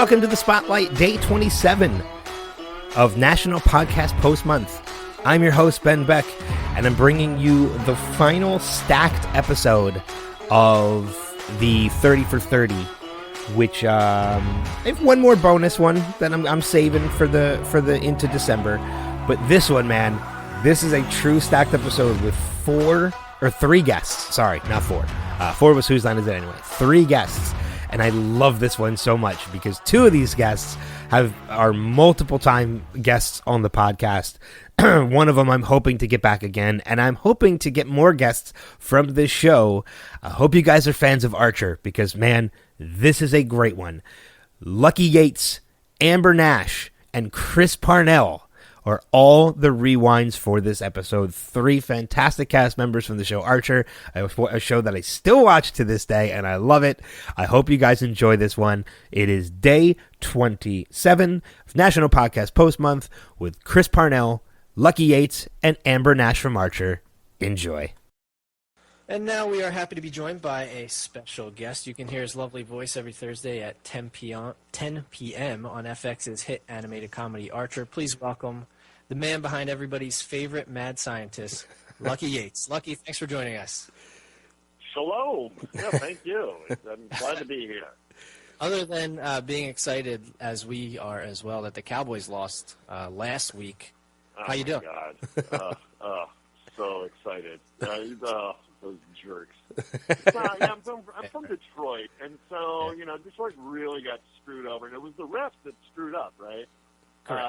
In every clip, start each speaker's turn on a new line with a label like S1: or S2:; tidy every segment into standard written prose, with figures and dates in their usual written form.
S1: welcome to the Spotlight, day 27 of National Podcast Post Month. I'm your host, Ben Beck, and I'm bringing you the final stacked episode of the 30 for 30, which I have one more bonus one that I'm saving for the into December. But this one, man, this is a true stacked episode with three guests. Sorry, not four. Four was Whose Line Is It Anyway? 3 guests. And I love this one so much because 2 of these guests are multiple time guests on the podcast. One of them I'm hoping to get back again, and I'm hoping to get more guests from this show. I hope you guys are fans of Archer because, man, this is a great one. Lucky Yates, Amber Nash, and Chris Parnell are all the rewinds for this episode. 3 fantastic cast members from the show Archer, a show that I still watch to this day, and I love it. I hope you guys enjoy this one. It is day 27 of National Podcast Post Month with Chris Parnell, Lucky Yates, and Amber Nash from Archer. Enjoy.
S2: And now we are happy to be joined by a special guest. You can hear his lovely voice every Thursday at 10 p.m. on FX's hit animated comedy Archer. Please welcome the man behind everybody's favorite mad scientist, Lucky Yates. Lucky, thanks for joining us.
S3: Shalom. Yeah, thank you. I'm glad to be here.
S2: Other than being excited, as we are as well, that the Cowboys lost last week, how you doing?
S3: Oh, my God. So excited. Those jerks. I'm from Detroit, and so, Detroit really got screwed over, and it was the refs that screwed up, right?
S2: Correct.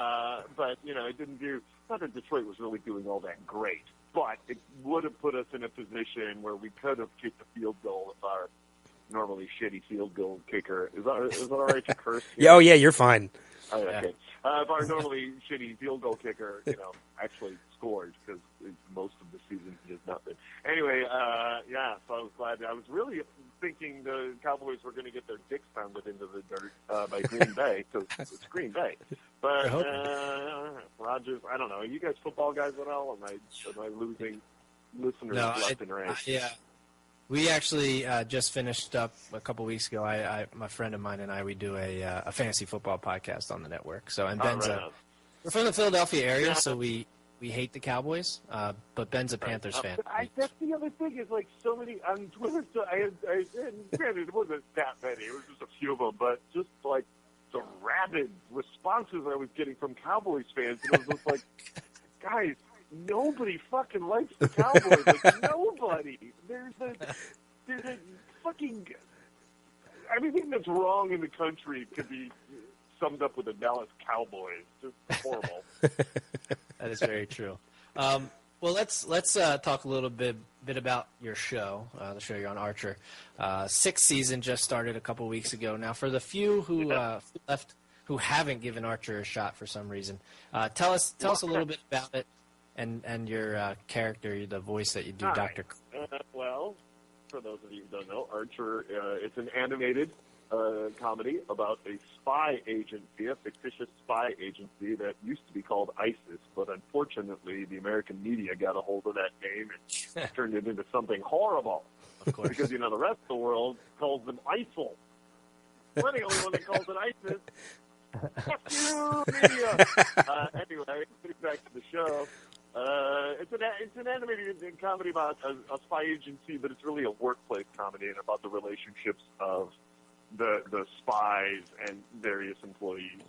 S3: But, it didn't do, not that Detroit was really doing all that great, but it would have put us in a position where we could have kicked a field goal if our normally shitty field goal kicker, is that all right to curse?
S1: Yeah, oh, yeah, you're fine.
S3: Oh, okay. If our normally shitty field goal kicker, actually scored, because most of the season he has not been. Anyway, so I was glad. I was really thinking the Cowboys were going to get their dicks pounded into the dirt by Green Bay, because it's Green Bay. But Rodgers, I don't know. Are you guys football guys at all? Am I losing listeners left and right?
S2: Yeah. We actually just finished up a couple weeks ago. My friend of mine and I, we do a fantasy football podcast on the network. So, and Ben's we're from the Philadelphia area, so we hate the Cowboys, but Ben's a Panthers fan.
S3: That's the other thing is so many on Twitter. So granted, it wasn't that many; it was just a few of them, but just the rabid responses I was getting from Cowboys fans, and it was just like, guys. Nobody fucking likes the Cowboys. Nobody. There's a fucking everything that's wrong in the country could be summed up with the Dallas Cowboys. Just horrible.
S2: That is very true. Well, let's talk a little bit about your show, the show you're on, Archer. 6th season just started a couple weeks ago. Now, for the few who left who haven't given Archer a shot for some reason, tell us a little bit about it. And your character, the voice that you do, Dr.
S3: Well, for those of you who don't know, Archer, it's an animated comedy about a spy agency, a fictitious spy agency that used to be called ISIS, but unfortunately the American media got a hold of that name and turned it into something horrible.
S2: Of course.
S3: Because, the rest of the world calls them ISIL. We're the only one that calls it ISIS. Fuck you, media! Anyway, getting back to the show. It's an animated comedy about a spy agency, but it's really a workplace comedy and about the relationships of the spies and various employees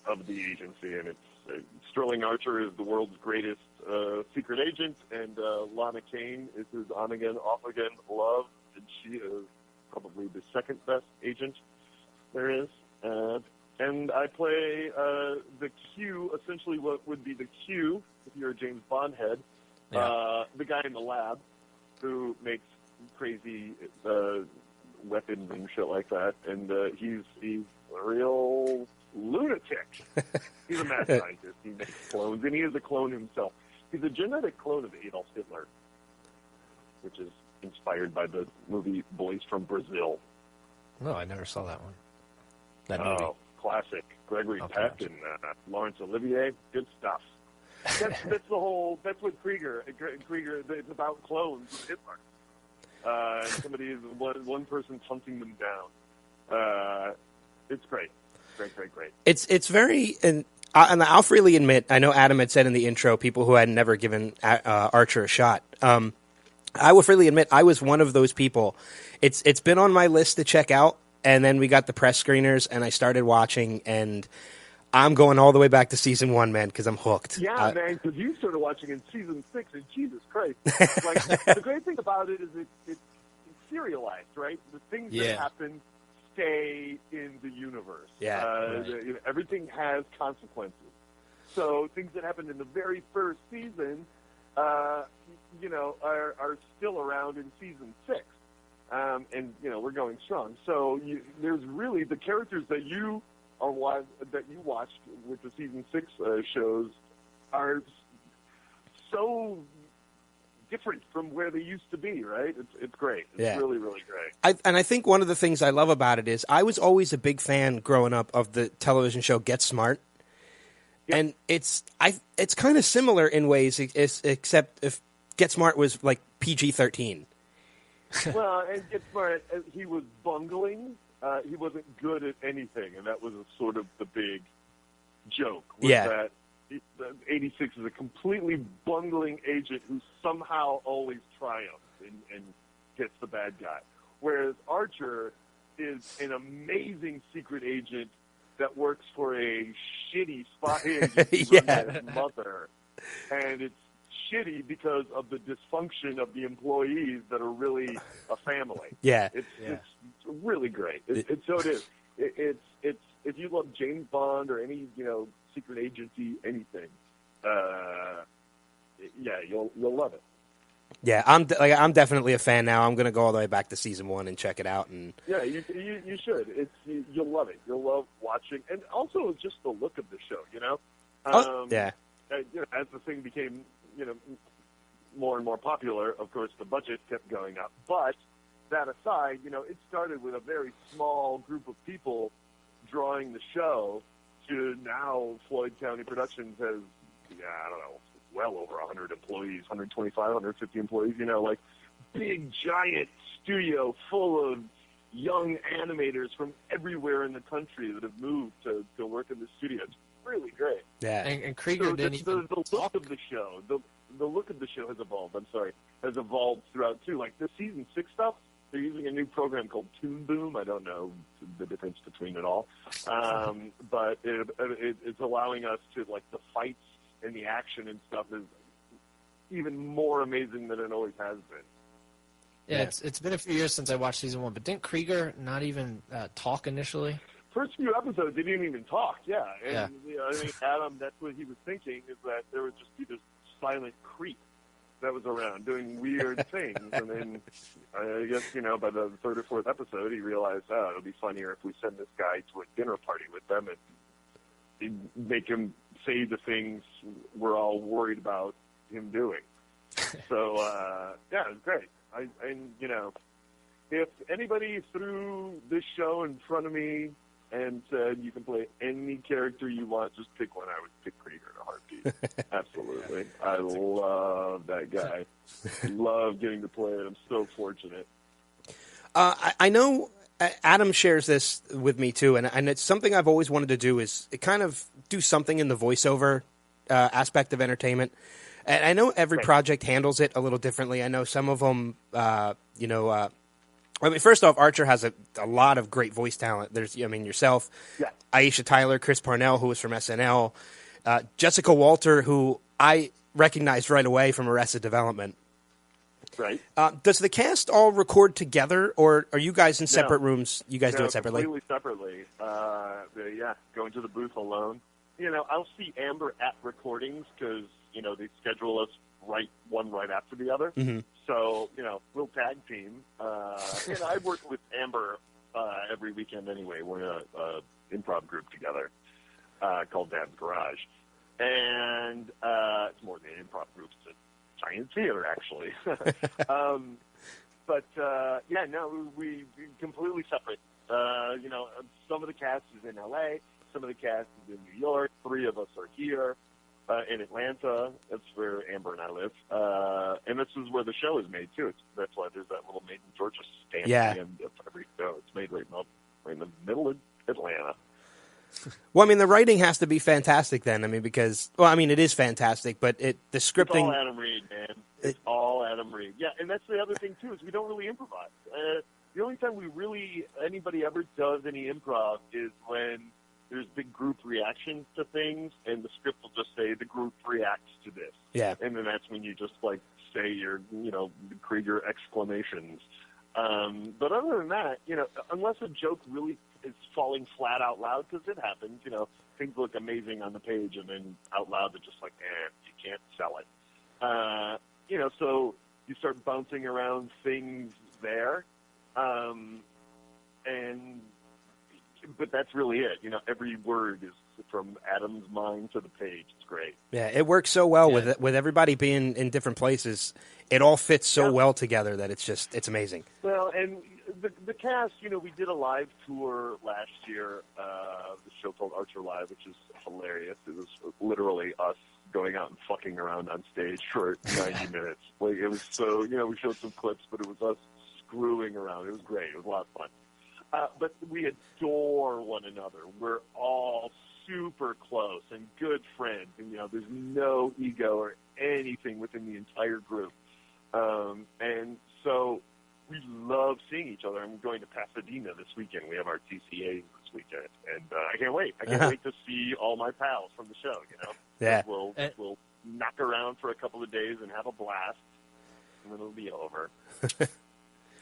S3: of the agency. And it's Sterling Archer is the world's greatest secret agent, and Lana Kane is his on-again, off-again love, and she is probably the second best agent there is. And I play the Q, essentially what would be the Q, if you're a James Bond head, the guy in the lab who makes crazy weapons and shit like that. And he's a real lunatic. He's a mad scientist. He makes clones, and he is a clone himself. He's a genetic clone of Adolf Hitler, which is inspired by the movie Boys from Brazil.
S2: No, I never saw that one. That movie.
S3: Oh, classic. Gregory Peck and Laurence Olivier. Good stuff. That's the whole. That's what Krieger. It's about clones of Hitler. Somebody is one person's hunting them down. It's great. Great.
S1: It's very, and I'll freely admit, I know Adam had said in the intro, people who had never given Archer a shot. I will freely admit, I was one of those people. It's been on my list to check out, and then we got the press screeners, and I started watching, and I'm going all the way back to season 1, man, because I'm hooked.
S3: Yeah, man, because you started watching in season 6, and Jesus Christ. Like, the great thing about it is it's serialized, right? The things that happen stay in the universe.
S1: Yeah.
S3: Everything has consequences. So things that happened in the very first season, are still around in season 6. And, we're going strong. So there's really the characters that you watched with the season 6 shows are so different from where they used to be, right? It's great. It's really, really great.
S1: I think one of the things I love about it is I was always a big fan growing up of the television show Get Smart. Yep. And it's kind of similar in ways, except if Get Smart was like PG-13.
S3: Well, and Get Smart, he was bungling. He wasn't good at anything, and that was sort of the big joke. That 86 is a completely bungling agent who somehow always triumphs and gets the bad guy. Whereas Archer is an amazing secret agent that works for a shitty spy agency run by his mother. And it's shitty because of the dysfunction of the employees that are really a family. It's really great. So it is. It's if you love James Bond or any secret agency anything, you'll love it.
S1: Yeah, I'm definitely a fan now. I'm going to go all the way back to season 1 and check it out. And
S3: yeah, you should. You'll love it. You'll love watching, and also just the look of the show. As the thing became more and more popular, of course, the budget kept going up. But that aside, it started with a very small group of people drawing the show to now Floyd County Productions has, well over 100 employees, 125, 150 employees, like big, giant studio full of young animators from everywhere in the country that have moved to work in the studio. It's really great.
S2: Yeah. And Krieger didn't
S3: the look of the show, the look of the show has evolved throughout, too. Like the season 6 stuff, they're using a new program called Toon Boom. I don't know the difference between it all. But it's allowing us to, like, the fights and the action and stuff is even more amazing than it always has been.
S2: Yeah, it's been a few years since I watched season 1, but didn't Krieger not even talk initially?
S3: First few episodes, they didn't even talk, And, Adam, that's what he was thinking, is that there would just be this silent creep that was around doing weird things. And then I guess, by the 3rd or 4th episode, he realized, it'll be funnier if we send this guy to a dinner party with them and make him say the things we're all worried about him doing. So, it's great. If anybody threw this show in front of me and said you can play any character you want, just pick one, I would pick Krieger in a heartbeat. Absolutely. I love that guy. Love getting to play it. I'm so fortunate.
S1: I know Adam shares this with me too, and it's something I've always wanted to do is kind of do something in the voiceover aspect of entertainment. And I know every project handles it a little differently. I know some of them, first off, Archer has a lot of great voice talent. There's, yourself, Aisha Tyler, Chris Parnell, who was from SNL, Jessica Walter, who I recognized right away from Arrested Development.
S3: Right.
S1: Does the cast all record together, or are you guys in separate rooms? You guys do it separately?
S3: Completely separately. Go into the booth alone. I'll see Amber at recordings because, they schedule us right after the other.
S1: Mm-hmm.
S3: So, we'll tag team. I work with Amber every weekend anyway. We're in an improv group together called Dad's Garage. And it's more than an improv group. It's a giant theater, actually. We completely separate. Some of the cast is in L.A., some of the cast is in New York. 3 of us are here. In Atlanta, that's where Amber and I live, and this is where the show is made too. That's why there's that little Made in Georgia stamp at the end of every show. It's made right in the
S1: Well, I mean, the writing has to be fantastic then. I mean, because, well, I mean, it is fantastic, but the scripting...
S3: It's all Adam Reed, man. It's all Adam Reed. Yeah, and that's the other thing, too, is we don't really improvise. The only time anybody ever does any improv is when there's big group reactions to things, and the script will just say the group reacts to this.
S1: Yeah.
S3: And then that's when you just, like, say your, Krieger exclamations. But other than that, unless a joke really is falling flat out loud, because it happens, things look amazing on the page, and then out loud they're just like, you can't sell it. So you start bouncing around things there. But that's really it. Every word is from Adam's mind to the page. It's great.
S1: Yeah, it works so well with everybody being in different places. It all fits so well together that it's amazing.
S3: Well, and the cast, we did a live tour last year, the show called Archer Live, which is hilarious. It was literally us going out and fucking around on stage for 90 minutes. Like, it was so, we showed some clips, but it was us screwing around. It was great. It was a lot of fun. But we adore one another. We're all super close and good friends. And, there's no ego or anything within the entire group. And so we love seeing each other. I'm going to Pasadena this weekend. We have our TCA this weekend. And I can't wait. I can't wait to see all my pals from the show,
S1: Yeah.
S3: We'll knock around for a couple of days and have a blast. And then it'll be over.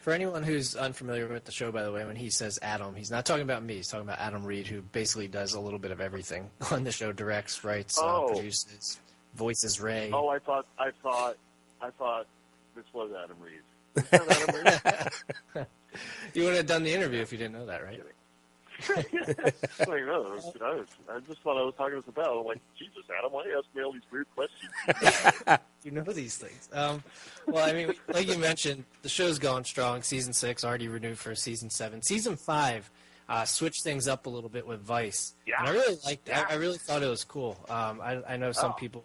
S2: For anyone who's unfamiliar with the show, by the way, when he says Adam, he's not talking about me. He's talking about Adam Reed, who basically does a little bit of everything on the show: directs, writes, produces, voices Ray.
S3: Oh, I thought this was Adam Reed. It's not Adam Reed.
S2: You would have done the interview if you didn't know that, right?
S3: Like, no, I just thought I was talking to Bell. I'm like, Jesus, Adam, why do you ask me all these weird questions?
S2: You know these things. Well, I mean, like you mentioned, the show's going strong. Season 6 already renewed for Season 7. Season 5 switched things up a little bit with Vice.
S3: Yeah.
S2: And I really liked it. I really thought it was cool. I know some people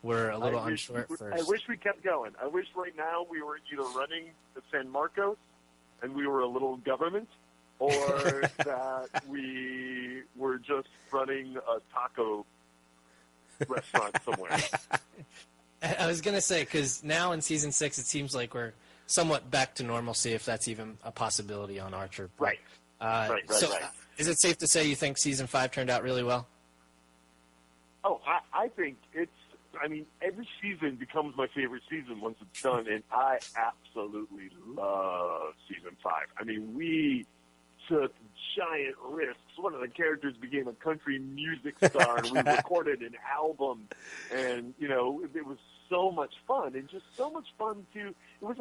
S2: were a little unsure at first.
S3: I wish we kept going. I wish right now we were either running the San Marcos and we were a little government, or that we were just running a taco restaurant somewhere.
S2: I was going to say, because now in Season 6, it seems like we're somewhat back to normalcy, if that's even a possibility on Archer.
S3: Right. Right.
S2: Is it safe to say you think Season 5 turned out really well?
S3: Oh, I think every season becomes my favorite season once it's done, and I absolutely love Season 5. I mean, we took giant risks. One of the characters became a country music star, and we recorded an album, and, it was so much fun, and just so much fun to, it was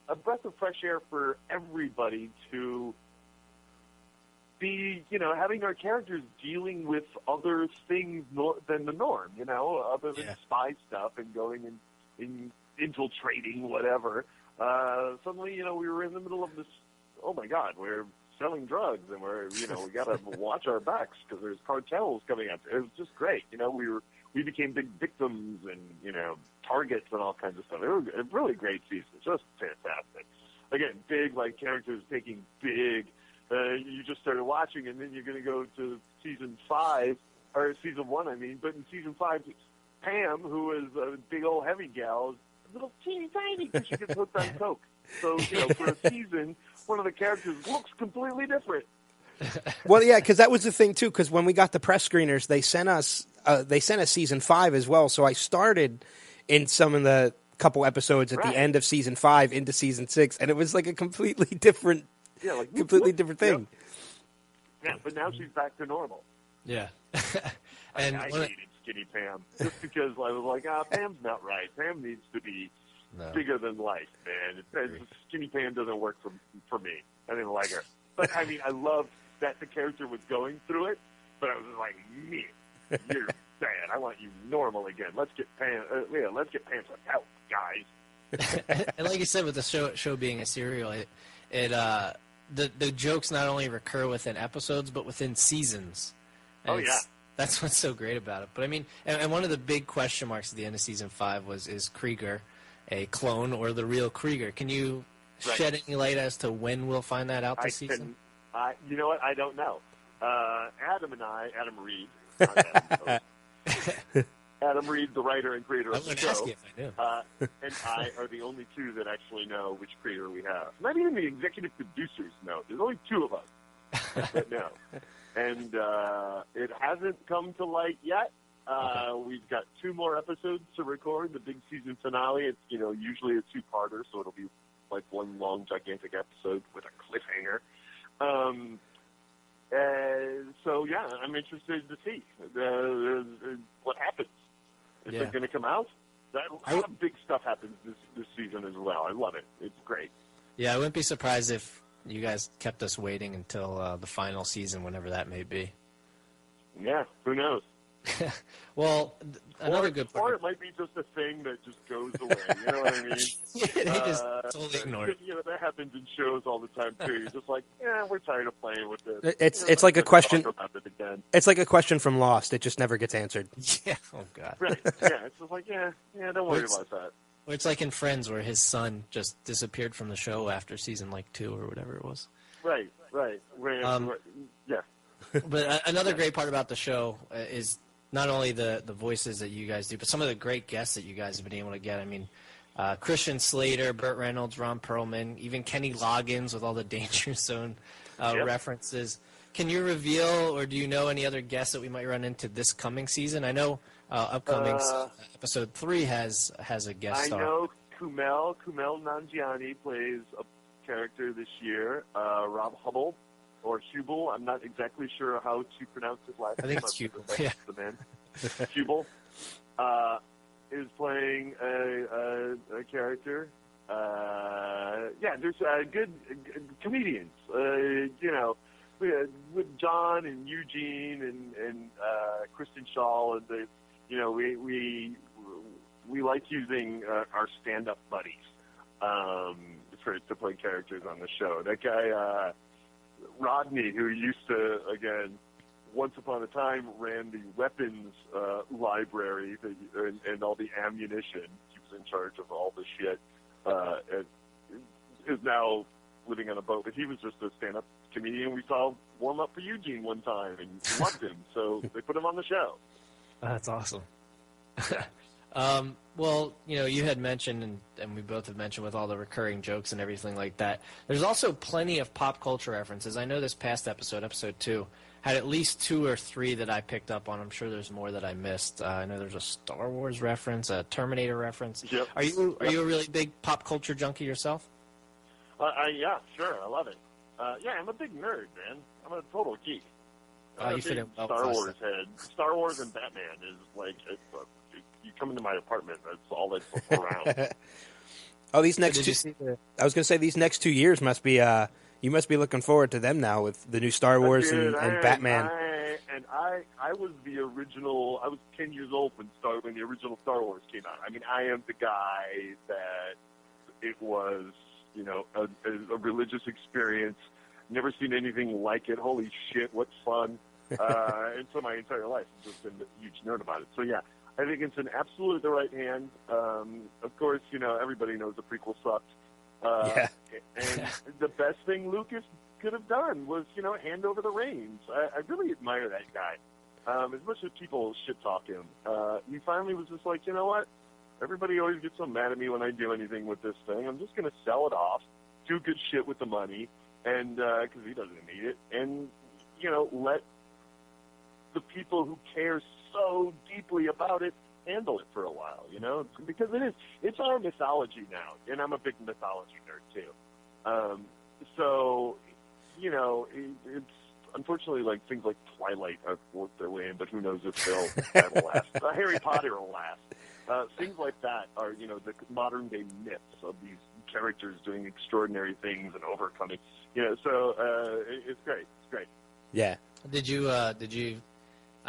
S3: a breath of fresh air for everybody to be, having our characters dealing with other things than the norm, other than spy stuff and going and infiltrating whatever. Suddenly, we were in the middle of this, oh my God, we're selling drugs, and we got to watch our backs because there's cartels coming up. It was just great. We became big victims and, targets and all kinds of stuff. It was a really great season. Just fantastic. Again, big, like, characters taking big. You just started watching, and then you're going to go to Season 5, or Season 1, I mean. But in Season 5, Pam, who is a big old heavy gal, is a little teeny tiny because she gets hooked on coke. So, for a season, one of the characters looks completely different.
S1: Well, yeah, because that was the thing, too, because when we got the press screeners, they sent us Season 5 as well. So I started in some of the couple episodes at the end of Season 5 into Season 6, and it was like a completely different different thing.
S3: Yeah, but now she's back to normal.
S2: Yeah.
S3: And I hated Skinny Pam just because I was like, Pam's not right. Pam needs to be bigger than life, man. Skinny Pam doesn't work for me. I didn't like her. But, I mean, I loved that the character was going through it, but I was like, man, you're bad. I want you normal again. Let's get Pam some help, guys.
S2: And like you said, with the show being a serial, the jokes not only recur within episodes, but within seasons. And that's what's so great about it. But I mean, and one of the big question marks at the end of Season 5 is Krieger a clone or the real Krieger? Can you... Right. Shed any light as to when we'll find that out this season?
S3: You know what? I don't know. Adam Reed, not Adam, Adam Reed, the writer and creator of the show,
S2: ask you if I knew.
S3: and I are the only two that actually know which creator we have. Not even the executive producers know. There's only two of us that know. And it hasn't come to light yet. We've got 2 more episodes to record, the big season finale. It's, usually a 2-parter, so it'll be like one long, gigantic episode with a cliffhanger. So, yeah, I'm interested to see what happens. Is it going to come out? A lot of big stuff happens this season as well. I love it. It's great.
S2: Yeah, I wouldn't be surprised if you guys kept us waiting until the final season, whenever that may be.
S3: Yeah, who knows?
S2: Well, another good part.
S3: Or it might be just a thing that just goes away. You know what I mean?
S2: They just totally ignore it.
S3: That happens in shows all the time too. You're just like, we're tired of playing with this.
S1: It's like a question.
S3: Talk about it again.
S1: It's like a question from Lost. It just never gets answered.
S2: Yeah. Oh God.
S3: Right. Yeah. It's just like, don't worry about that.
S2: Or it's like in Friends, where his son just disappeared from the show after season 2 or whatever it was.
S3: Right. Yeah.
S2: But another great part about the show is not only the voices that you guys do, but some of the great guests that you guys have been able to get. I mean, Christian Slater, Burt Reynolds, Ron Perlman, even Kenny Loggins with all the Danger Zone references. Can you reveal, or do you know any other guests that we might run into this coming season? I know upcoming episode 3 has a guest star.
S3: I know Kumail Nanjiani plays a character this year. Rob Hubble. Or Hubel, I'm not exactly sure how to pronounce his last name.
S2: I think it's Hubel. Yeah.
S3: The man. Hubel is playing a character. There's good comedians. With John and Eugene and Kristen Shaw, and we like using our stand-up buddies to play characters on the show. That guy. Rodney, who used to, again, once upon a time ran the weapons library and all the ammunition. He was in charge of all the shit. And is now living on a boat. But he was just a stand-up comedian we saw warm up for Eugene one time and loved him. So they put him on the show.
S2: That's awesome. Well, you had mentioned, and we both have mentioned with all the recurring jokes and everything like that, there's also plenty of pop culture references. I know this past episode 2, had at least 2 or 3 that I picked up on. I'm sure there's more that I missed. I know there's a Star Wars reference, a Terminator reference.
S3: Yep.
S2: Are you a really big pop culture junkie yourself?
S3: Yeah, sure. I love it. I'm a big nerd, man. I'm a total geek.
S2: You fit in well.
S3: Star Wars head. Star Wars and Batman is like you come into my apartment. That's all that's around.
S1: These next 2. I was going to say these next 2 years must be. You must be looking forward to them now with the new Star Wars and Batman.
S3: I was the original. I was 10 years old when the original Star Wars came out. I mean, I am the guy that it was, a religious experience. Never seen anything like it. Holy shit, what fun! And so my entire life I've just been a huge nerd about it. So yeah, I think it's an absolute the right hand. Of course, everybody knows the prequel sucked. And the best thing Lucas could have done was, hand over the reins. I really admire that guy. As much as people shit talk him, he finally was just like, you know what? Everybody always gets so mad at me when I do anything with this thing. I'm just going to sell it off, do good shit with the money, and because he doesn't need it, and let the people who care so deeply about it handle it for a while, because it's our mythology now, and I'm a big mythology nerd too. So, it's unfortunately like things like Twilight have worked their way in, but who knows if that'll last. Harry Potter will last. Things like that are, the modern day myths of these characters doing extraordinary things and overcoming. So it's great. It's great.
S1: Yeah.
S2: Did you? I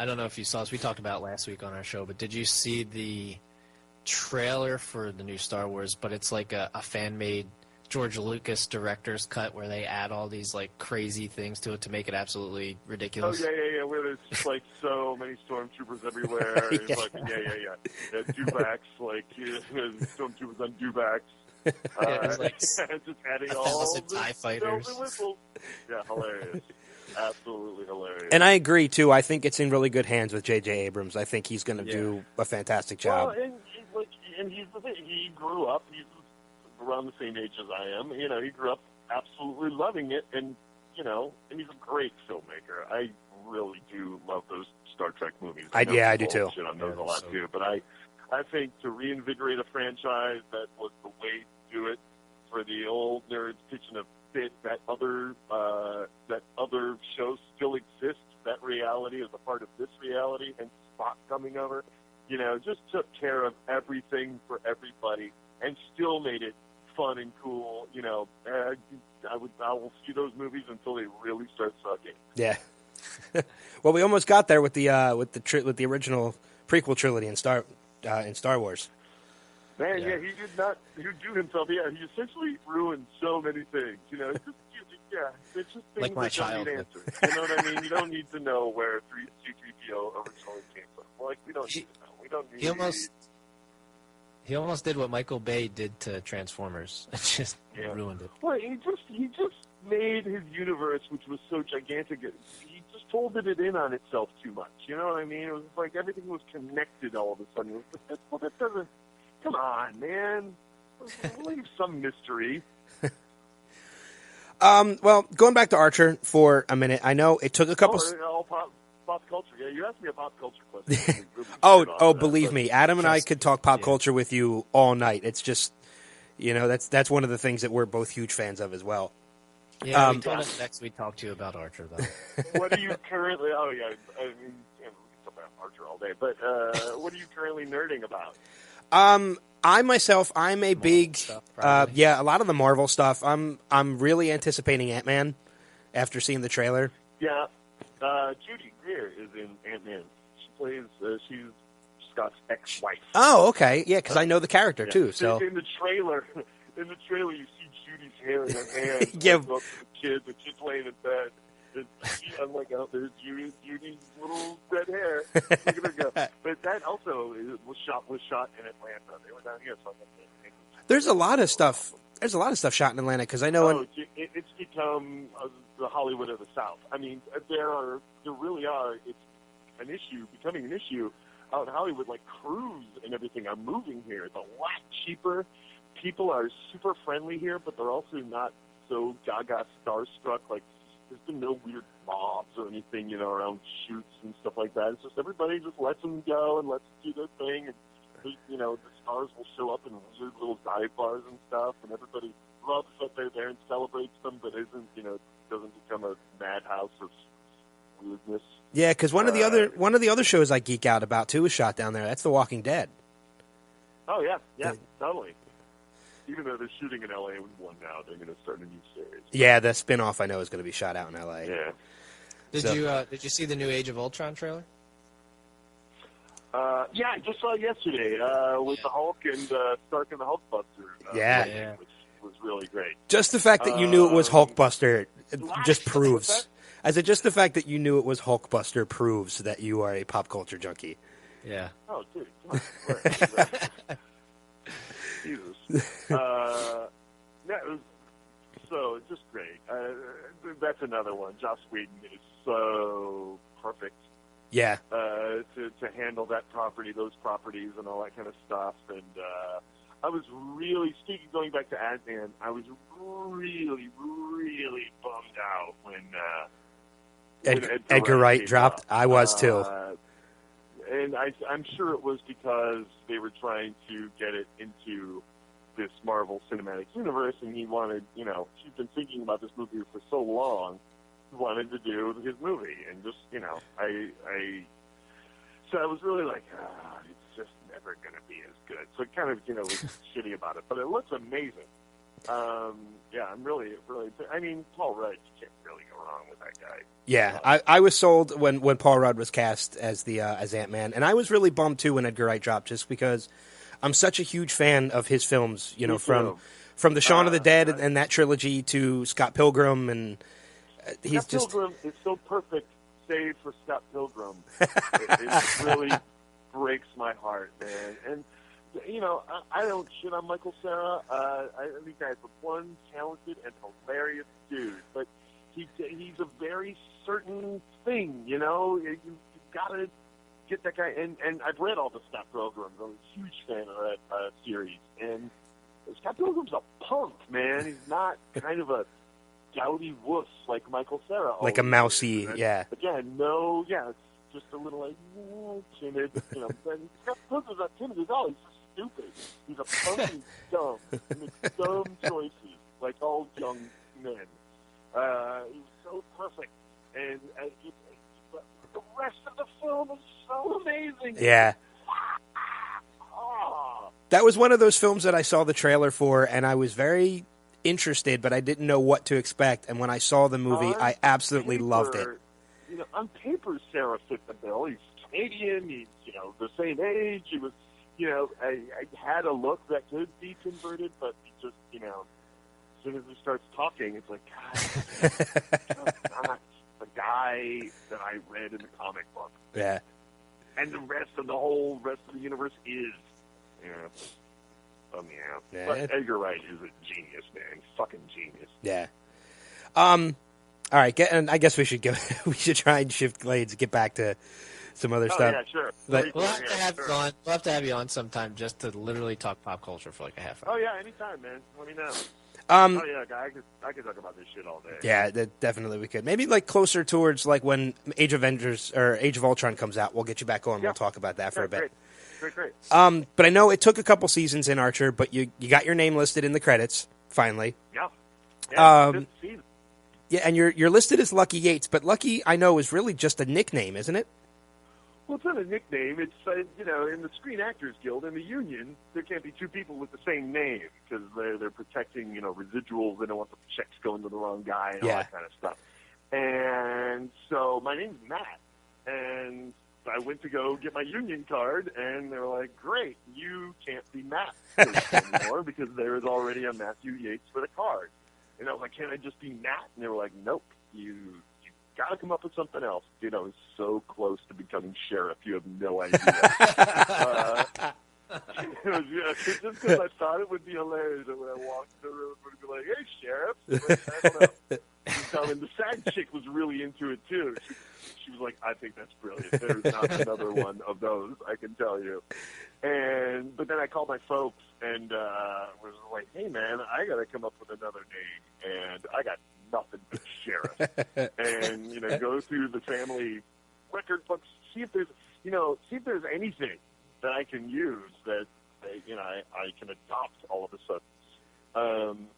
S2: don't know if you saw this. We talked about it last week on our show, but did you see the trailer for the new Star Wars? But it's like a fan-made George Lucas director's cut where they add all these like crazy things to it to make it absolutely ridiculous.
S3: Oh yeah. Where there's just like so many stormtroopers everywhere.
S1: Yeah.
S3: Like duvacks, like stormtroopers on duvacks.
S2: It's like
S3: just adding
S2: 1,000
S3: all
S2: TIE fighters.
S3: Yeah, hilarious. absolutely hilarious.
S1: And I agree, too. I think it's in really good hands with J.J. Abrams. I think he's going to do a fantastic job.
S3: Well, and he's the thing. He grew up. He's around the same age as I am. You know, he grew up absolutely loving it, and you know, and he's a great filmmaker. I really do love those Star Trek movies.
S1: I do too.
S3: Shit on those a lot too. But I think to reinvigorate a franchise, that was the way to do it. For the old nerds pitching a fit, that other show still exists. That reality is a part of this reality, and Spock coming over, you know, just took care of everything for everybody, and still made it fun and cool. You know, I will see those movies until they really start sucking.
S1: Yeah. Well, we almost got there with the original prequel trilogy in Star Wars.
S3: Man, yeah, he did not do himself. Yeah, he essentially ruined so many things. You know, it's just things
S2: like my
S3: that don't need
S2: childhood.
S3: answers. You know what I mean? You don't need to know where C-3PO originally came from. Like, we don't need to know. We don't need.
S2: He almost did what Michael Bay did to Transformers. It just ruined it.
S3: Well, he just made his universe, which was so gigantic. He just folded it in on itself too much. You know what I mean? It was like everything was connected all of a sudden. Well, that doesn't. Come on, man. Leave some mystery.
S1: Well, going back to Archer for a minute, I know it took a couple.
S3: All pop culture. Yeah, you asked me a pop culture question.
S1: Believe me, Adam and I could talk pop culture with you all night. It's just, you know, that's one of the things that we're both huge fans of as well.
S2: Yeah, we told us next we'd talk to you about Archer, though.
S3: What are you currently? Oh yeah, I mean, we can talk about Archer all day. But what are you currently nerding about?
S1: I'm a big,
S2: stuff,
S1: a lot of the Marvel stuff. I'm really anticipating Ant-Man after seeing the trailer.
S3: Yeah, Judy Greer is in Ant-Man. She plays, she's Scott's ex-wife.
S1: Oh, okay, yeah, because I know the character too. So
S3: in the trailer, you see Judy's hair in her hand.
S1: Yeah,
S3: the kid's laying in bed. I'm like, oh, there's Judy's little red hair. Look at her go. But that also was shot in Atlanta. They were down here. So
S1: there's a lot of stuff. There's a lot of stuff shot in Atlanta because I know.
S3: It's become the Hollywood of the South. I mean, there really are. It's becoming an issue out in Hollywood. Like crews and everything are moving here. It's a lot cheaper. People are super friendly here, but they're also not so gaga starstruck. Like, there's been no weird mobs or anything, you know, around shoots and stuff like that. It's just everybody just lets them go and lets them do their thing. And, you know, the stars will show up in weird little dive bars and stuff, and everybody loves that they're there and celebrates them, but doesn't become a madhouse of weirdness.
S1: Yeah, because one of the other shows I geek out about too is shot down there. That's The Walking Dead.
S3: Oh yeah, totally. Even though they're shooting in L.A. with one now, they're going to start a new series.
S1: Yeah, the spinoff I know is going to be shot out in L.A.
S3: Yeah.
S2: Did you see the new Age of Ultron trailer?
S3: Yeah, I just saw it yesterday with the Hulk and Stark and the Hulkbuster. Which was really great.
S1: Just the fact that you knew it was Hulkbuster just proves. Just the fact that you knew it was Hulkbuster proves that you are a pop culture junkie.
S2: Yeah.
S3: Oh, dude, come on. Jesus. It's just great. That's another one. Joss Whedon is so perfect.
S1: Yeah.
S3: To handle that property, those properties, and all that kind of stuff. And I was really, going back to Ant-Man, I was really, really bummed out when
S1: Edgar Wright dropped. I was too.
S3: And I'm sure it was because they were trying to get it into this Marvel Cinematic Universe, and he wanted, he's been thinking about this movie for so long, he wanted to do his movie, and just, so I was really like, it's just never going to be as good. So it kind of, was shitty about it, but it looks amazing. I'm really, Paul Rudd, you can't really go wrong with that guy.
S1: Yeah, I was sold when Paul Rudd was cast as as Ant-Man, and I was really bummed too when Edgar Wright dropped, just because I'm such a huge fan of his films. From the Shaun of the Dead and that trilogy to Scott Pilgrim, and
S3: Pilgrim is so perfect, save for Scott Pilgrim. It really breaks my heart, man. And I don't shit on Michael Cera. I think that's one talented and hilarious dude, but He's a very certain thing, you know. You've got to get that guy. And I've read all the Scott Pilgrim. I'm a huge fan of that series. And Scott Pilgrim's a punk, man. He's not kind of a gouty wuss like Michael Cera.
S1: Like a mousy, yeah.
S3: Again, it's just a little like timid, you know. And Scott Pilgrim's not timid at all. He's just stupid. He's a punk and dumb. He makes dumb choices like all young men. He was so perfect, and the rest of the film is so amazing.
S1: Yeah. That was one of those films that I saw the trailer for, and I was very interested, but I didn't know what to expect. And when I saw the movie, I absolutely loved it.
S3: You know, on paper, Sarah fit the bill. He's Canadian. He's, you know, the same age. He was, you know, I had a look that could be converted, but he just, you know, as soon as he starts talking, it's like, God, that's not the guy that I read in the comic book.
S1: Yeah.
S3: And the whole rest of the universe is. Yeah. But Edgar Wright is a genius, man. Fucking genius.
S1: Yeah. All right. And I guess we should go. We should try and shift blades. Get back to some other stuff.
S3: Yeah, sure.
S1: But,
S2: we'll have to have you on. We'll have to have you on sometime just to literally talk pop culture for like a half hour.
S3: Oh yeah, anytime, man. Let me know. I could talk about this shit all day.
S1: Yeah, definitely we could. Maybe like closer towards like when Age of Ultron comes out, we'll get you back on. Yeah. We'll talk about that for a bit.
S3: Great.
S1: But I know it took a couple seasons in Archer, but you got your name listed in the credits finally.
S3: Yeah.
S1: Yeah, and you're listed as Lucky Yates, but Lucky I know is really just a nickname, isn't it?
S3: Well, it's not a nickname. It's you know, in the Screen Actors Guild, in the union, there can't be two people with the same name because they're protecting, you know, residuals. They don't want the checks going to the wrong guy and all that kind of stuff. And so my name's Matt, and I went to go get my union card, and they were like, "Great, you can't be Matt anymore because there is already a Matthew Yates for the card." And I was like, "Can't I just be Matt?" And they were like, "Nope, you got to come up with something else." Dude, I was so close to becoming sheriff. You have no idea. Just because I thought it would be hilarious that when I walked in the room, it would be like, "Hey, sheriff." Like, I don't know. And the SAG chick was really into it, too. She was like, "I think that's brilliant. There's not another one of those, I can tell you." But then I called my folks and was like, "Hey, man, I got to come up with another name." And I got nothing but sheriff. And, you know, go through the family record books, see if there's anything that I can use that, you know, I can adopt all of a sudden.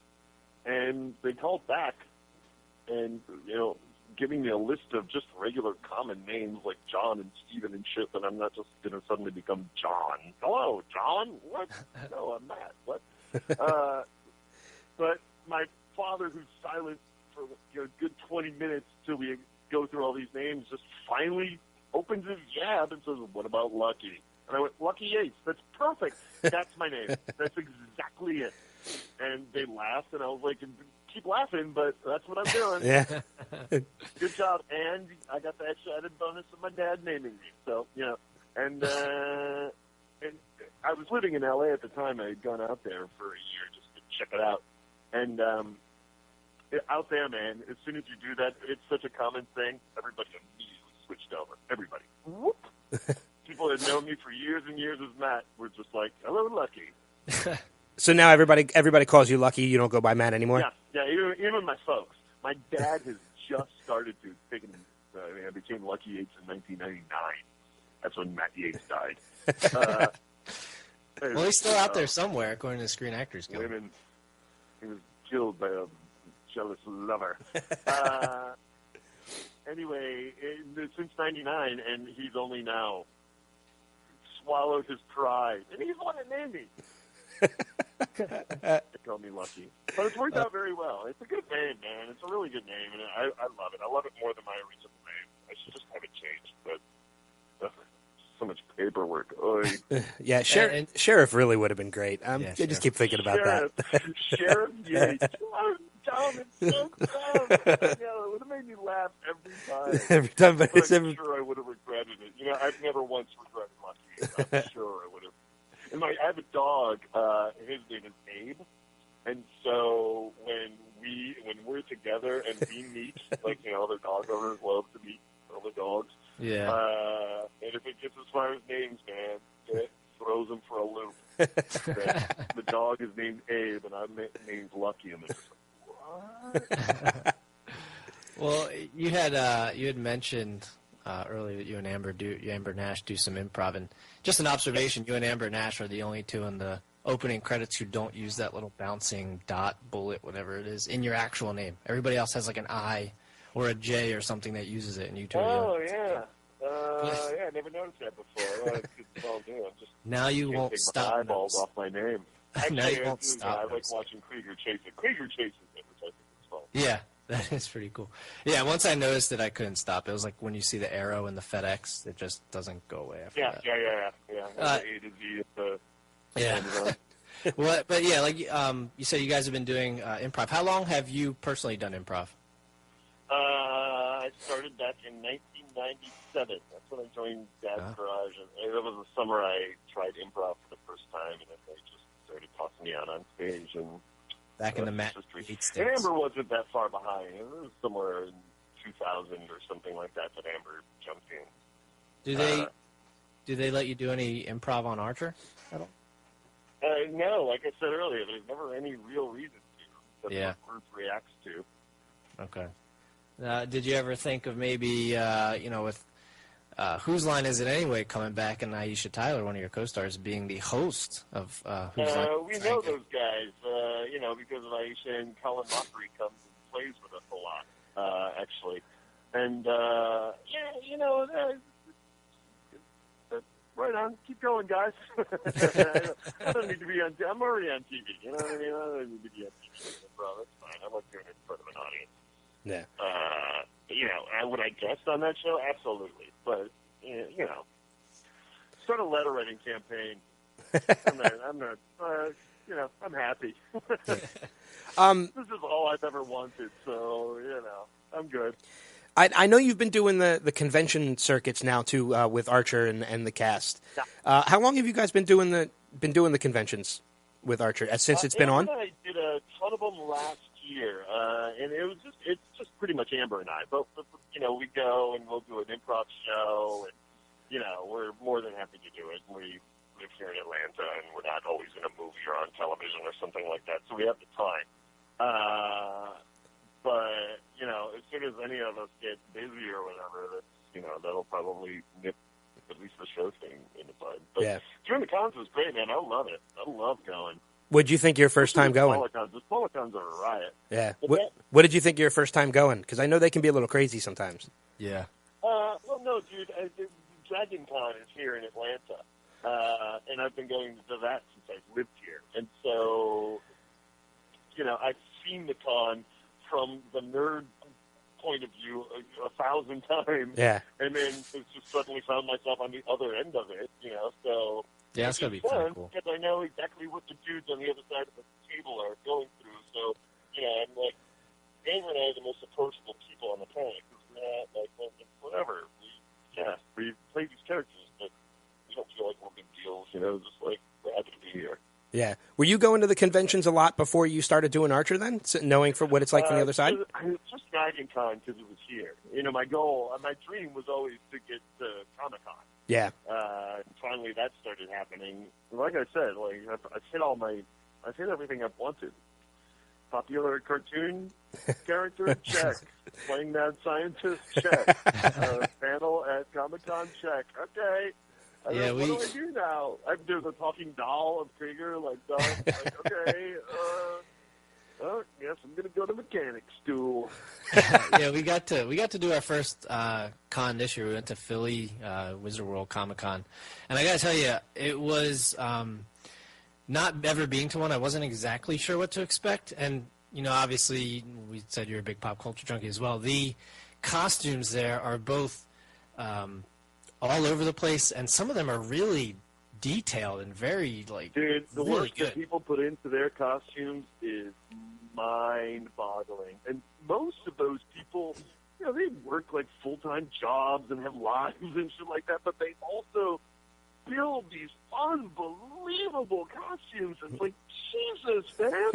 S3: And they called back and, you know, giving me a list of just regular common names like John and Stephen and shit, and I'm not just going to suddenly become John. Hello, John? What? No, I'm Matt. What? But my father, who's silent for a good 20 minutes till we go through all these names, just finally opens his yab and says, "What about Lucky?" And I went, "Lucky Yates. That's perfect. That's my name. That's exactly it." And they laughed, and I was like, "Keep laughing, but that's what I'm doing."
S1: Yeah.
S3: Good job. And I got the extra added bonus of my dad naming me. So, you know, and I was living in L.A. at the time. I had gone out there for a year just to check it out. And out there, man, as soon as you do that, it's such a common thing. Everybody immediately switched over. Everybody. Whoop. People that had known me for years and years as Matt were just like, "Hello, Lucky."
S1: So now everybody calls you Lucky. You don't go by Matt anymore?
S3: Yeah, even my folks. My dad has just started to think I became Lucky Yates in 1999. That's when Matt Yates died.
S2: Well, he's still out there somewhere, according to the Screen Actors Guild.
S3: He was killed by a jealous lover. Anyway, since 99, and he's only now swallowed his pride. And he's the one that named me. They call me Lucky. But it's worked out very well. It's a good name, man. It's a really good name, and I love it. I love it more than my original name. I should just have it changed, but so much paperwork.
S1: Yeah, Sheriff really would have been great. I just keep thinking about that.
S3: Sheriff Yates. Dumb. It's so dumb. It would have made me laugh every time.
S1: Every time, but
S3: I'm sure I would have regretted it. You know, I've never once regretted Lucky. I'm sure I would have. And I have a dog. His name is Abe. And so when when we're together and we meet, like, other dog owners love to meet other dogs.
S2: Yeah.
S3: And if it gets as far as names, man, it throws them for a loop. The dog is named Abe, and I'm named Lucky, and they're just like, what?
S2: Well, you had mentioned earlier that you and Amber Nash do some improv, and just an observation: you and Amber Nash are the only two in the opening credits who don't use that little bouncing dot, bullet, whatever it is, in your actual name. Everybody else has like an I or a J or something that uses it, and you two.
S3: Yeah. I never noticed that before. Well, it's all new. I'm just
S2: now you
S3: can't
S2: won't
S3: take
S2: stop.
S3: my eyeballs off my name. Actually,
S2: now you won't stop.
S3: I like watching Krieger chase it. Krieger chases it, which I think is fun.
S2: Yeah, that is pretty cool. Yeah, once I noticed it, I couldn't stop. It was like when you see the arrow in the FedEx, it just doesn't go away after that.
S3: Yeah. A to Z at the
S2: yeah. Well, but yeah, like you said, you guys have been doing improv. How long have you personally done improv?
S3: I started back in 1997. That's when I joined Dad's Garage. And it was the summer I tried improv for the first time, and then they just started tossing me out on stage. And
S2: back in the Yates days.
S3: And Amber wasn't that far behind. It was somewhere in 2000 or something like that Amber jumped in.
S2: Do they let you do any improv on Archer at all?
S3: No, like I said earlier, there's never any real reason to. That's what the group reacts to.
S2: Okay. Did you ever think of maybe, with Whose Line Is It Anyway coming back, and Aisha Tyler, one of your co-stars, being the host of Whose Line?
S3: We know those guys, because of Aisha, and Colin Mockery comes and plays with us a lot, actually. And, right on. Keep going, guys. I don't need to be on. I'm already on TV. You know what I mean? I don't need to be on TV. Bro, that's fine. I like doing it in front of an audience.
S2: Yeah.
S3: Would I guest on that show? Absolutely. But start a letter writing campaign. I'm happy. This is all I've ever wanted. So I'm good.
S1: I know you've been doing the convention circuits now too with Archer and the cast.
S3: Yeah.
S1: How long have you guys been doing the conventions with Archer since it's been on?
S3: I did a ton of them last year, and it's just pretty much Amber and I. But we go and we'll do an improv show, and we're more than happy to do it. We live here in Atlanta, and we're not always in a movie or on television or something like that, so we have the time. But, as soon as any of us get busy or whatever, that'll probably nip at least the show thing in the bud. But doing the cons was great, man. I love it. I love going.
S1: What did you think your first time going?
S3: The smaller cons are a riot.
S1: Yeah. What did you think your first time going? Because I know they can be a little crazy sometimes.
S2: Yeah.
S3: Well, no, dude. Dragon Con is here in Atlanta. And I've been going to that since I've lived here. And so, I've seen the con from the nerd point of view 1,000 times.
S1: Yeah.
S3: And then it's just suddenly found myself on the other end of it, so.
S2: Yeah, it's going to be fun. Cool.
S3: Because I know exactly what the dudes on the other side of the table are going through. So, I'm like, Amber and I are the most approachable people on the planet. Because we're not, like, whatever. We play these characters, but we don't feel like we're big deals, just like, we're happy to be here.
S1: Yeah. Were you going to the conventions a lot before you started doing Archer then, knowing for what it's like from the other side?
S3: Just Dragon Con because it was here. My goal, my dream was always to get to Comic-Con.
S1: Yeah.
S3: And finally that started happening. Like I said, I've hit everything I've wanted. Popular cartoon character, check. Playing mad scientist, check. Panel at Comic-Con, check. Okay. What do I do now? There's a talking doll of Krieger, okay, yes, I'm gonna go to mechanic school.
S2: Yeah, we got to do our first con this year. We went to Philly, Wizard World Comic Con, and I gotta tell you, it was not ever being to one. I wasn't exactly sure what to expect, and obviously, we said you're a big pop culture junkie as well. The costumes there are both all over the place, and some of them are really detailed and very
S3: dude, the
S2: really
S3: work that people put into their costumes is mind-boggling. And most of those people, they work like full-time jobs and have lives and shit like that, but they also build these unbelievable costumes. It's like, Jesus, man.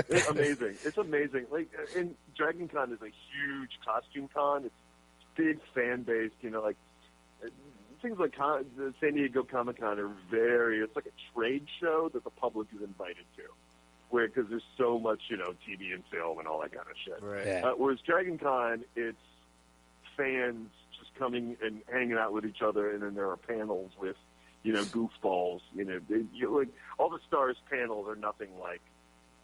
S3: It's amazing. It's amazing. Like, and Dragon Con is a huge costume con. It's big fan base, like things like the San Diego Comic-Con are it's like a trade show that the public is invited to, because there's so much, TV and film and all that kind of shit.
S2: Right.
S1: Yeah.
S3: Whereas Dragon Con, it's fans just coming and hanging out with each other, and then there are panels with, goofballs. Like all the stars panels are nothing like,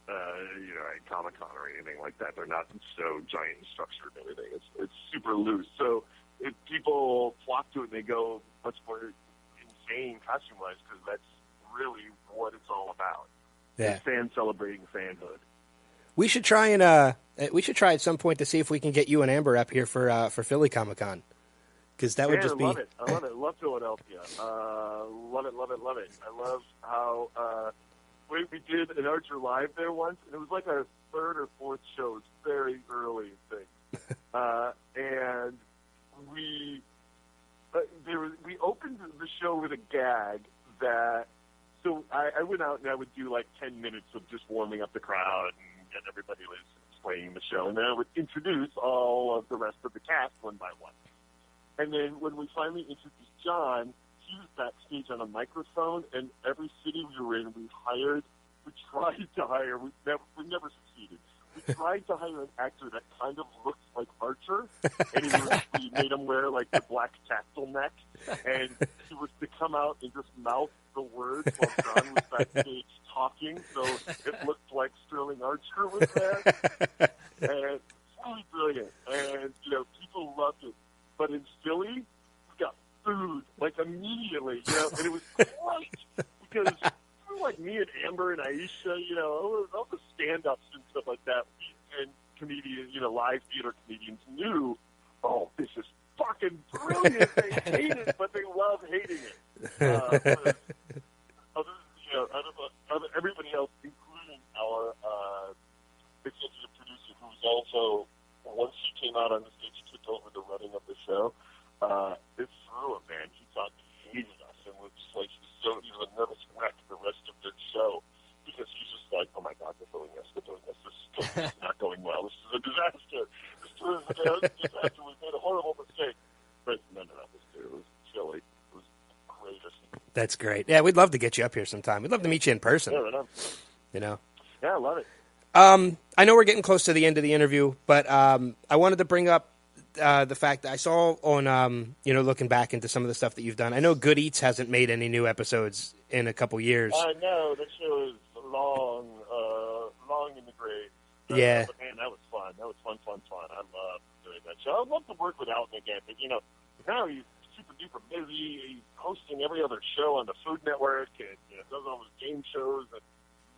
S3: at Comic-Con or anything like that. They're not so giant and structured and everything. It's super loose. So if people flock to it, and they go much more insane costume-wise, because that's really what it's all about.
S1: Yeah.
S3: It's fans celebrating fanhood.
S1: We should try at some point to see if we can get you and Amber up here for Philly Comic-Con, because that would just be.
S3: I love it. I love it. Love Philadelphia. Love it. Love it. Love it. I love how we did an Archer Live there once, and it was like our third or fourth show. It's very early thing, and we opened the show with a gag that. So I went out and I would do like 10 minutes of just warming up the crowd and everybody was explaining the show, and then I would introduce all of the rest of the cast one by one. And then when we finally introduced John, he was backstage on a microphone, and every city we were in, we tried to hire, we never succeeded. We tried to hire an actor that kind of looked like Archer, and we made him wear like the black tactile neck, and he was to come out and just mouth the words while John was backstage talking, so it looked like Sterling Archer was there. And it's really brilliant, and people loved it. But in Philly, we got food like immediately, and it was great because like me and Amber and Aisha, all the stand-ups and stuff like that, and comedians, live theater comedians knew, oh, this is fucking brilliant. They hate it, but they love hating it. Everybody else, including our executive producer, who's also, once he came out on the stage, took over the running of the show. It threw him, man. He thought he hated us and was just like, he was a nervous wreck the rest of the show because he's just like, oh my God, they're doing this. This is not going well. This is a disaster. This is a disaster. We made a horrible mistake. But none of that was true. It was silly. It was greatest.
S1: That's great. Yeah, we'd love to get you up here sometime. We'd love to meet you in person.
S3: Yeah, right on. Yeah, I love it.
S1: I know we're getting close to the end of the interview, but I wanted to bring up the fact that I saw on, looking back into some of the stuff that you've done. I know Good Eats hasn't made any new episodes in a couple years.
S3: I know. That show is long in the grave.
S1: Yeah.
S3: But man, that was fun. That was fun. I love doing that show. I'd love to work with Alton again, but, now he's super duper busy. He's hosting every other show on the Food Network and does all his game shows, and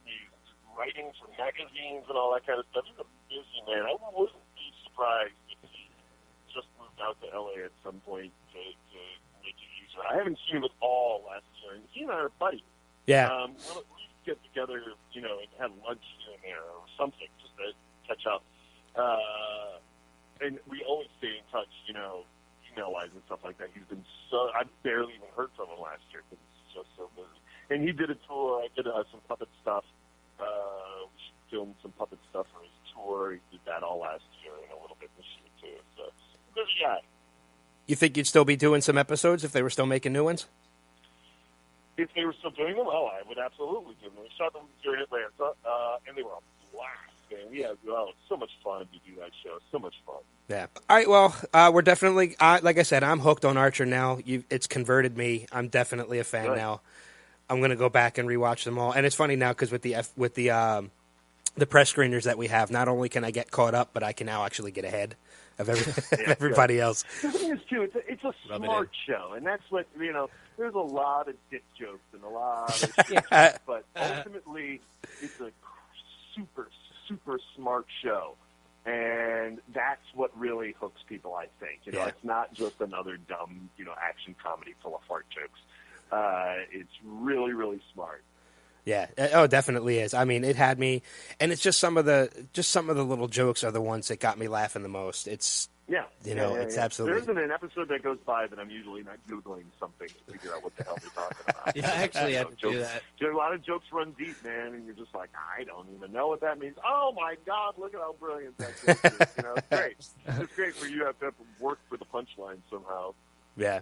S3: he's writing for magazines and all that kind of stuff. He's a busy man. I wouldn't be surprised if he just moved out to LA at some point to make it easier. I haven't seen him at all last year, and he and I are buddies.
S1: Yeah.
S3: We'll at least get together, and have lunch here and there or something just to catch up. And we always stay in touch, email-wise and stuff like that. He's been I barely even heard from him last year because he's just so busy. And he did a tour. I did some puppet stuff. We filmed some puppet stuff for his tour. He did that all last year and a little bit this year, too. So, busy guy.
S1: You think you'd still be doing some episodes if they were still making new ones?
S3: If they were still doing them, I would absolutely do them. We shot them here in Atlanta, and they were a blast, man. We had so much fun to do that show. So much fun.
S1: Yeah. All right, well, we're definitely, like I said, I'm hooked on Archer now. It's converted me. I'm definitely a fan now. I'm going to go back and rewatch them all. And it's funny now because with the press screeners that we have, not only can I get caught up, but I can now actually get ahead of everybody else.
S3: The thing is, too, it's a smart show, and that's what, there's a lot of dick jokes and a lot of shit, but ultimately, it's a super, super smart show, and that's what really hooks people, I think. It's not just another dumb, action comedy full of fart jokes. It's really, really smart.
S1: Yeah. Oh, it definitely is. I mean, it had me, and it's just some of the little jokes are the ones that got me laughing the most. It's
S3: Yeah.
S1: It's absolutely.
S3: There isn't an episode that goes by that I'm usually not Googling something to figure out what the hell they're talking about.
S2: Yeah, I actually had to do that.
S3: A lot of jokes run deep, man, and you're just like, I don't even know what that means. Oh, my God, look at how brilliant that joke is. It's great. It's great for you to have to work for the punchline somehow.
S1: Yeah.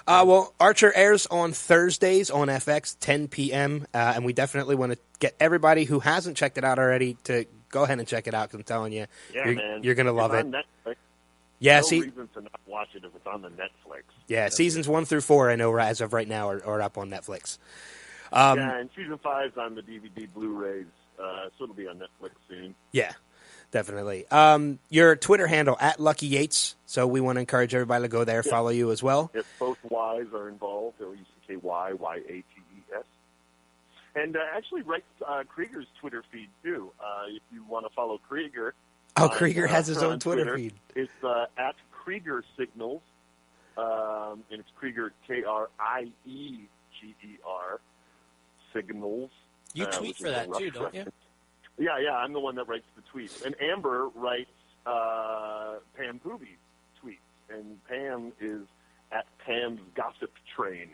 S1: Well, Archer airs on Thursdays on FX, 10 p.m., and we definitely want to get everybody who hasn't checked it out already to go ahead and check it out, because I'm telling you, you're going to love it.
S3: Netflix.
S1: Yeah,
S3: no reason to not watch it if it's on the Netflix.
S1: Yeah, seasons 1 through 4, I know, as of right now, are up on Netflix.
S3: And season 5 is on the DVD Blu-rays, so it'll be on Netflix soon.
S1: Yeah, definitely. Your Twitter handle, @LuckyYates, so we want to encourage everybody to go there, follow you as well.
S3: If both Y's are involved, LuckyYates. And actually write Krieger's Twitter feed, too, if you want to follow Krieger.
S1: Krieger has his own Twitter feed.
S3: It's @Krieger Signals, and it's Krieger, Krieger Signals.
S2: You tweet for that too, don't you?
S3: Yeah, I'm the one that writes the tweets. And Amber writes Pam Pooby's tweets, and Pam is @Pam's Gossip Train,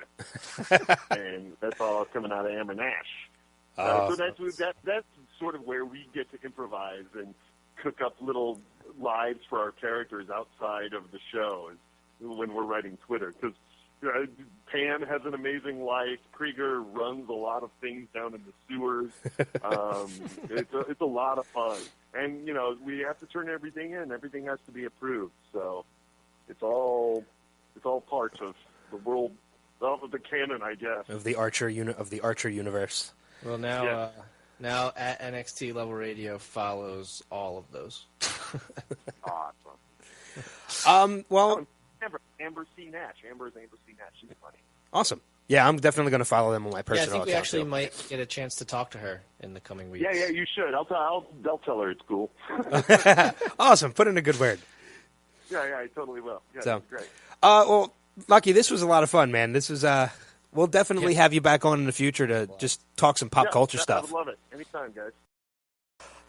S3: and that's all coming out of Amber Nash. So that's sort of where we get to improvise and cook up little lives for our characters outside of the show when we're writing Twitter. Because Pam has an amazing life. Krieger runs a lot of things down in the sewers. It's a lot of fun. And, we have to turn everything in. Everything has to be approved. So it's all part of the world, of the canon, I guess.
S1: Of the Archer universe.
S2: Well, now at NXT Level Radio follows all of those.
S3: Awesome.
S1: Well,
S3: Amber C. Nash. Amber C. Nash. She's funny.
S1: Awesome. Yeah, I'm definitely going to follow them on my personal
S2: account. I think we actually
S1: too.
S2: might get a chance to talk to her in the coming weeks.
S3: Yeah, you should. I'll tell her it's cool.
S1: Awesome. Put in a good word.
S3: Yeah, I totally will. Yeah,
S1: so
S3: great.
S1: Well, Lucky, this was a lot of fun, man. This was we'll definitely have you back on in the future to just talk some pop culture stuff.
S3: I would love it. Anytime, guys.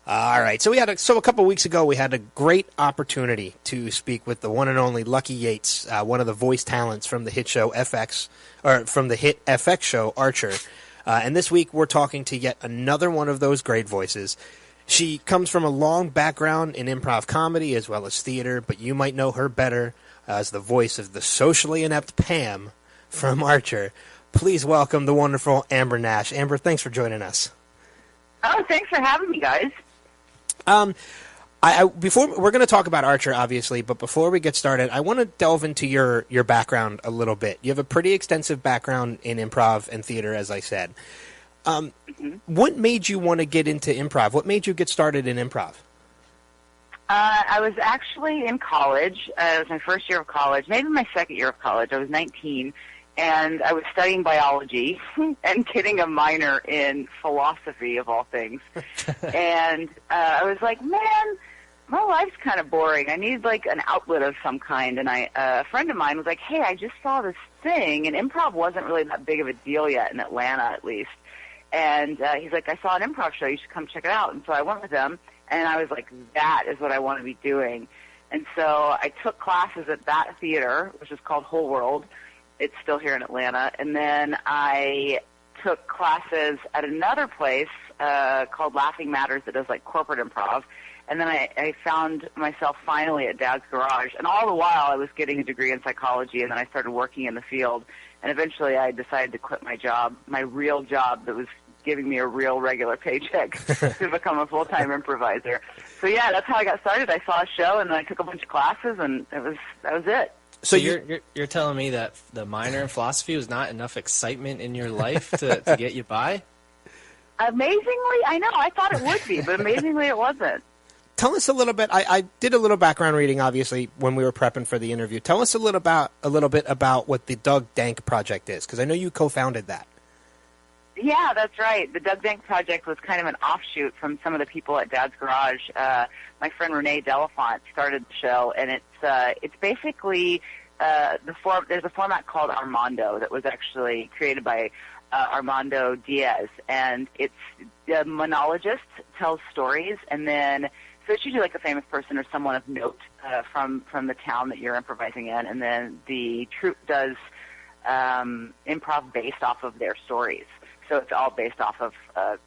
S1: All right. So a couple weeks ago, we had a great opportunity to speak with the one and only Lucky Yates, one of the voice talents from the hit show from the hit FX show Archer. And this week, we're talking to yet another one of those great voices. She comes from a long background in improv comedy as well as theater, but you might know her better as the voice of the socially inept Pam from Archer. Please welcome the wonderful Amber Nash. Amber, thanks for joining us.
S4: Oh, thanks for having me, guys.
S1: Before we're going to talk about Archer, obviously, but before we get started, I want to delve into your background a little bit. You have a pretty extensive background in improv and theater, as I said. What made you want to get into improv? What made you get started in improv?
S4: I was actually in college. It was my first year of college, maybe my second year of college. I was 19, and I was studying biology and getting a minor in philosophy, of all things. And I was like, man, my life's kind of boring. I need, like, an outlet of some kind. And a friend of mine was like, hey, I just saw this thing, and improv wasn't really that big of a deal yet in Atlanta, at least. And he's like, I saw an improv show. You should come check it out. And so I went with him, and I was like, that is what I want to be doing. And so I took classes at that theater, which is called Whole World. It's still here in Atlanta. And then I took classes at another place called Laughing Matters that does, like, corporate improv. And then I found myself finally at Dad's Garage. And all the while I was getting a degree in psychology, and then I started working in the field. And eventually I decided to quit my job, my real job that was giving me a real regular paycheck to become a full-time improviser. So, yeah, that's how I got started. I saw a show, and then I took a bunch of classes, and that was it.
S2: So you're telling me that the minor in philosophy was not enough excitement in your life to get you by?
S4: Amazingly, I know. I thought it would be, but amazingly it wasn't.
S1: Tell us a little bit. I did a little background reading, obviously, when we were prepping for the interview. Tell us a little bit about what the Doug Dank Project is, because I know you co-founded that.
S4: Yeah, that's right. The Doug Dank Project was kind of an offshoot from some of the people at Dad's Garage. My friend Renee Delafont started the show, and it's basically there's a format called Armando that was actually created by Armando Diaz, and it's the monologist tells stories, and then So it's usually like a famous person or someone of note from the town that you're improvising in, and then the troupe does improv based off of their stories. So it's all based off of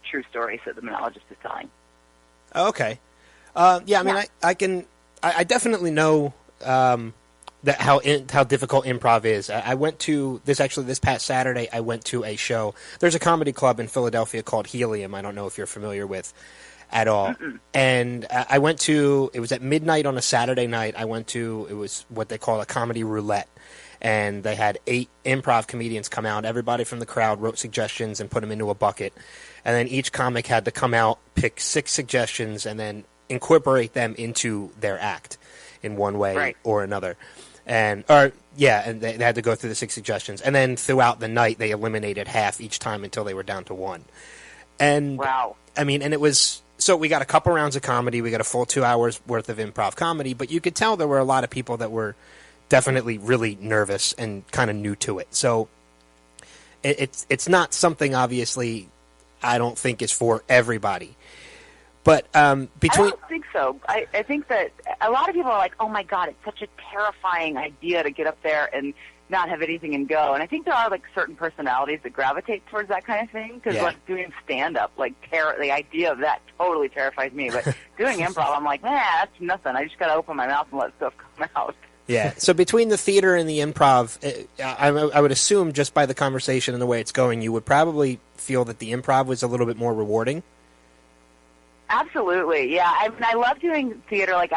S4: true stories that the monologist is telling.
S1: Okay. Yeah, I mean, I definitely know that how difficult improv is. I went to this past Saturday. I went to a show. There's a comedy club in Philadelphia called Helium. I don't know if you're familiar with at all.
S4: Mm-mm.
S1: And I went to. It was at midnight on a Saturday night. It was what they call a comedy roulette, and they had 8 improv comedians come out. Everybody from the crowd wrote suggestions and put them into a bucket, and then each comic had to come out, pick 6 suggestions, and then incorporate them into their act in one way or another. And they had to go through the 6 suggestions, and then throughout the night they eliminated half each time until they were down to 1. And
S4: wow,
S1: I mean, and it was so we got a couple rounds of comedy, we got a full 2 hours worth of improv comedy, but you could tell there were a lot of people that were definitely really nervous and kind of new to it. So it's not something, obviously, I don't think is for everybody. But
S4: I don't think so. I think that a lot of people are like, oh, my God, it's such a terrifying idea to get up there and not have anything and go. And I think there are, like, certain personalities that gravitate towards that kind of thing. Because, like, doing stand-up, like, the idea of that totally terrifies me. But doing improv, I'm like, that's nothing. I just got to open my mouth and let stuff come out.
S1: Yeah. So between the theater and the improv, I would assume just by the conversation and the way it's going, you would probably feel that the improv was a little bit more rewarding.
S4: Absolutely, yeah. I love doing theater, like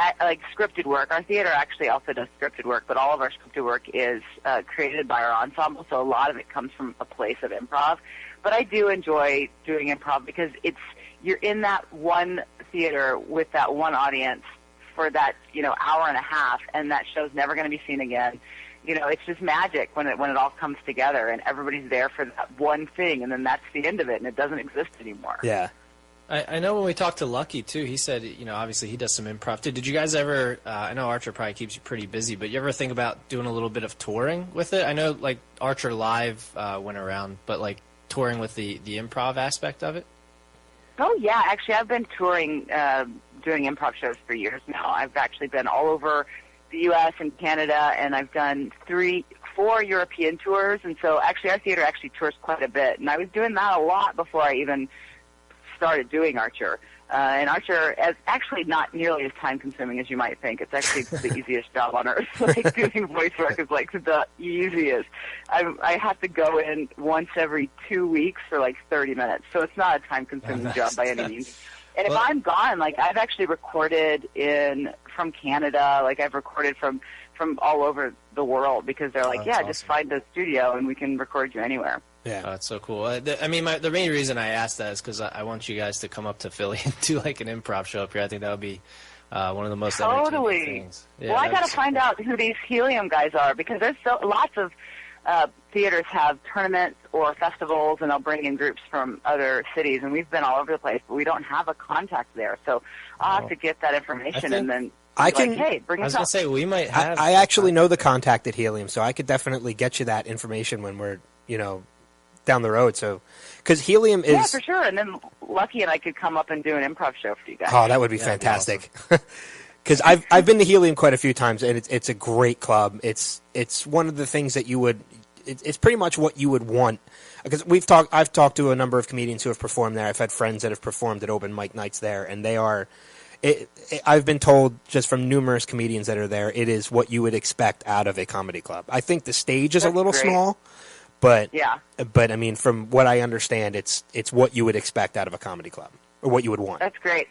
S4: scripted work. Our theater actually also does scripted work, but all of our scripted work is created by our ensemble, so a lot of it comes from a place of improv. But I do enjoy doing improv because you're in that one theater with that one audience for that hour and a half, and that show's never going to be seen again. It's just magic when it all comes together, and everybody's there for that one thing, and then that's the end of it, and it doesn't exist anymore.
S1: Yeah.
S2: I know when we talked to Lucky, too, he said, obviously he does some improv, too. Did you guys ever, I know Archer probably keeps you pretty busy, but you ever think about doing a little bit of touring with it? I know, like, Archer Live went around, but, like, touring with the improv aspect of it?
S4: Oh, yeah. Actually, I've been touring, doing improv shows for years now. I've actually been all over the U.S. and Canada, and I've done 4 European tours, and so actually our theater actually tours quite a bit, and I was doing that a lot before I even started doing Archer. And Archer is actually not nearly as time-consuming as you might think. It's actually the easiest job on earth. Like, doing voice work is, like, the easiest. I have to go in once every 2 weeks for, like, 30 minutes. So it's not a time-consuming job by any means. And if I'm gone, like, I've actually recorded from Canada. Like, I've recorded from all over the world because they're like,
S2: awesome.
S4: Just find a studio and we can record you anywhere.
S1: Yeah,
S2: that's so cool. I mean, the main reason I asked that is because I want you guys to come up to Philly and do like an improv show up here. I think that would be one of the most entertaining things. Yeah,
S4: well, I got to find out who these Helium guys are because there's lots of theaters have tournaments or festivals, and they'll bring in groups from other cities, and we've been all over the place, but we don't have a contact there. So I'll have to get that information and then. Hey, bring us up.
S2: I was going to say, we might have...
S1: I actually know the contact at Helium, so I could definitely get you that information when we're, down the road. So, because Helium is...
S4: Yeah, for sure. And then Lucky and I could come up and do an improv show for you guys.
S1: Oh, that would be fantastic. Because I've been to Helium quite a few times, and it's a great club. It's one of the things that you would... It's pretty much what you would want. Because I've talked to a number of comedians who have performed there. I've had friends that have performed at open mic nights there, and they are... I've been told just from numerous comedians that are there, it is what you would expect out of a comedy club. I think the stage is a little small, but I mean, from what I understand, it's what you would expect out of a comedy club, or what you would want.
S4: That's great.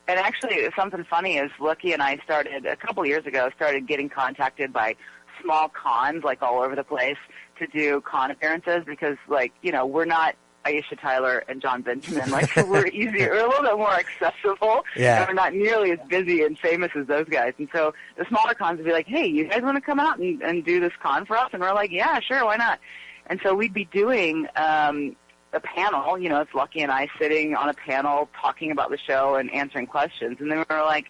S4: And actually, something funny is Lucky and I a couple years ago, started getting contacted by small cons, like all over the place, to do con appearances because, like, we're not Aisha Tyler and John Benjamin. Like, we're easier, we're a little bit more accessible, and we're not nearly as busy and famous as those guys. And so the smaller cons would be like, hey, you guys want to come out and do this con for us? And we're like, yeah, sure, why not? And so we'd be doing a panel, it's Lucky and I sitting on a panel talking about the show and answering questions. And then we were like,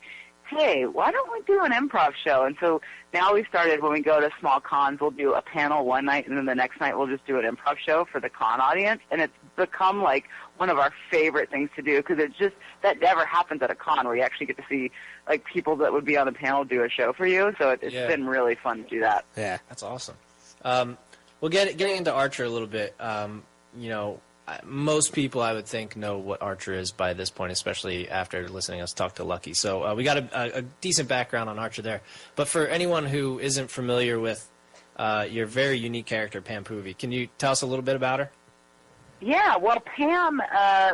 S4: hey, why don't we do an improv show? And so now we started, when we go to small cons, we'll do a panel one night, and then the next night we'll just do an improv show for the con audience. And it's become like one of our favorite things to do, because it's just, that never happens at a con where you actually get to see like people that would be on the panel do a show for you. So it's been really fun to do that.
S2: Yeah, that's awesome. Well, getting into Archer a little bit, most people, I would think, know what Archer is by this point, especially after listening to us talk to Lucky. So we got a decent background on Archer there. But for anyone who isn't familiar with your very unique character, Pam Poovey, can you tell us a little bit about her?
S4: Yeah, well, Pam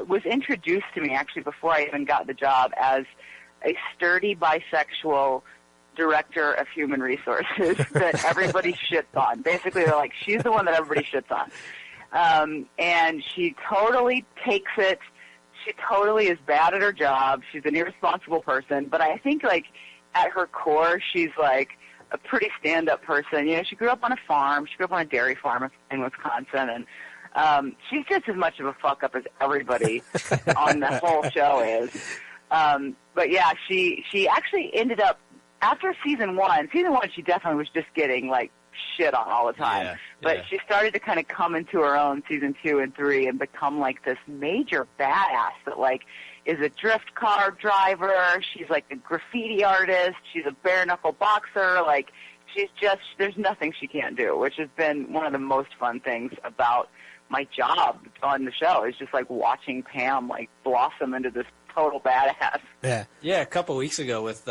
S4: was introduced to me actually before I even got the job as a sturdy bisexual director of human resources that everybody shits on. Basically, they're like, she's the one that everybody shits on. And she totally takes it. She totally is bad at her job. She's an irresponsible person. But I think, like, at her core, she's, like, a pretty stand-up person. You know, she grew up on a farm. She grew up on a dairy farm in Wisconsin. And she's just as much of a fuck-up as everybody on the whole show is. But, yeah, she actually ended up, after season one, she definitely was just getting, like, shit on all the time. But she started to kind of come into her own season 2 and 3 and become, like, this major badass that, like, is a drift car driver. She's, like, a graffiti artist. She's a bare-knuckle boxer. Like, she's just, there's nothing she can't do, which has been one of the most fun things about my job on the show, is just, like, watching Pam, like, blossom into this total badass.
S2: Yeah, a couple weeks ago with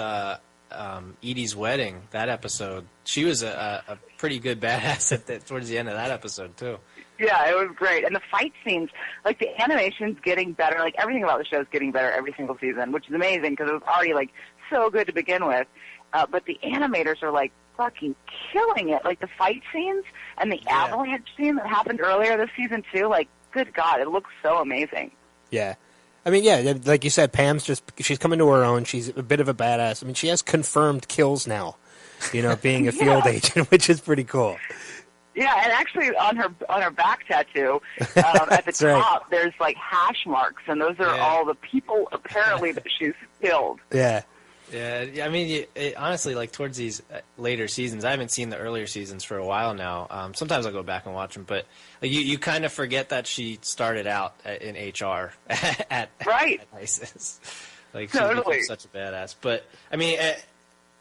S2: Edie's wedding, that episode, she was a pretty good badass towards the end of that episode, too.
S4: Yeah, it was great. And the fight scenes, like, the animation's getting better. Like, everything about the show is getting better every single season, which is amazing because it was already, like, so good to begin with. But the animators are, like, fucking killing it. Like, the fight scenes and the avalanche scene that happened earlier this season, too, like, good God, it looks so amazing.
S1: Yeah. I mean, yeah, like you said, Pam's she's coming to her own. She's a bit of a badass. I mean, she has confirmed kills now, being a field agent, which is pretty cool.
S4: Yeah, and actually on her back tattoo, at the top, there's like hash marks, and those are all the people apparently that she's killed.
S1: Yeah.
S2: Yeah, I mean, honestly, like, towards these later seasons, I haven't seen the earlier seasons for a while now. Sometimes I'll go back and watch them, but like, you kind of forget that she started out in HR at ISIS. Like,
S4: totally.
S2: She's such a badass. But, I mean,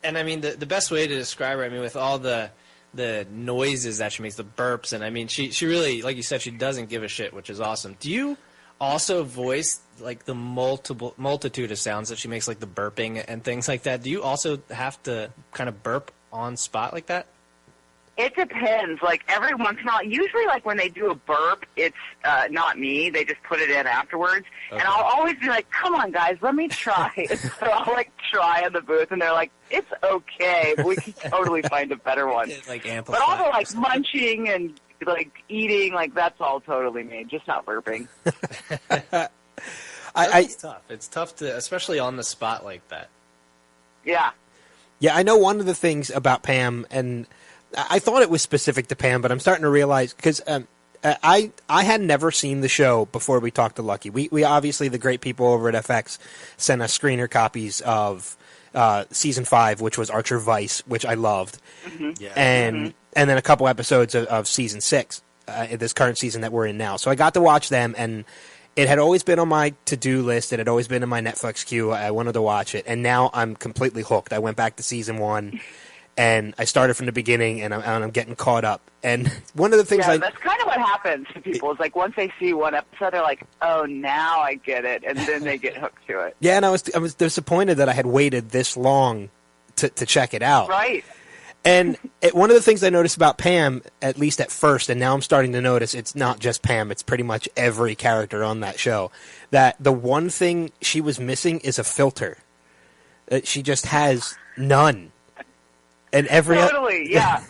S2: the best way to describe her, I mean, with all the noises that she makes, the burps, and I mean, she really, like you said, she doesn't give a shit, which is awesome. Do you also voice, like, the multitude of sounds that she makes, like the burping and things like that? Do you also have to kind of burp on spot like that?
S4: It depends. Like, every once in a while, usually, like, when they do a burp, it's not me. They just put it in afterwards. Okay. And I'll always be like, come on, guys, let me try. So I'll, like, try in the booth, and they're like, it's okay, but we can totally find a better one.
S2: Like, amplify.
S4: But all the, like, munching and, like, eating, like, that's all totally me, just not burping.
S2: It's tough. It's tough to, especially on the spot like that.
S4: Yeah.
S1: Yeah, I know one of the things about Pam, and I thought it was specific to Pam, but I'm starting to realize, because I had never seen the show before we talked to Lucky. We obviously, the great people over at FX, sent us screener copies of season 5, which was Archer Vice, which I loved, and then a couple episodes of season 6, this current season that we're in now. So I got to watch them, and it had always been on my to-do list. It had always been in my Netflix queue. I wanted to watch it, and now I'm completely hooked. I went back to season 1, and I started from the beginning, and I'm getting caught up. And one of the things
S4: that's kind of what happens to people. Is like, once they see one episode, they're like, oh, now I get it, and then they get hooked to it.
S1: Yeah, and I was disappointed that I had waited this long to check it out.
S4: Right.
S1: And one of the things I noticed about Pam, at least at first, and now I'm starting to notice it's not just Pam, it's pretty much every character on that show, that the one thing she was missing is a filter. She just has none. And
S4: totally, yeah.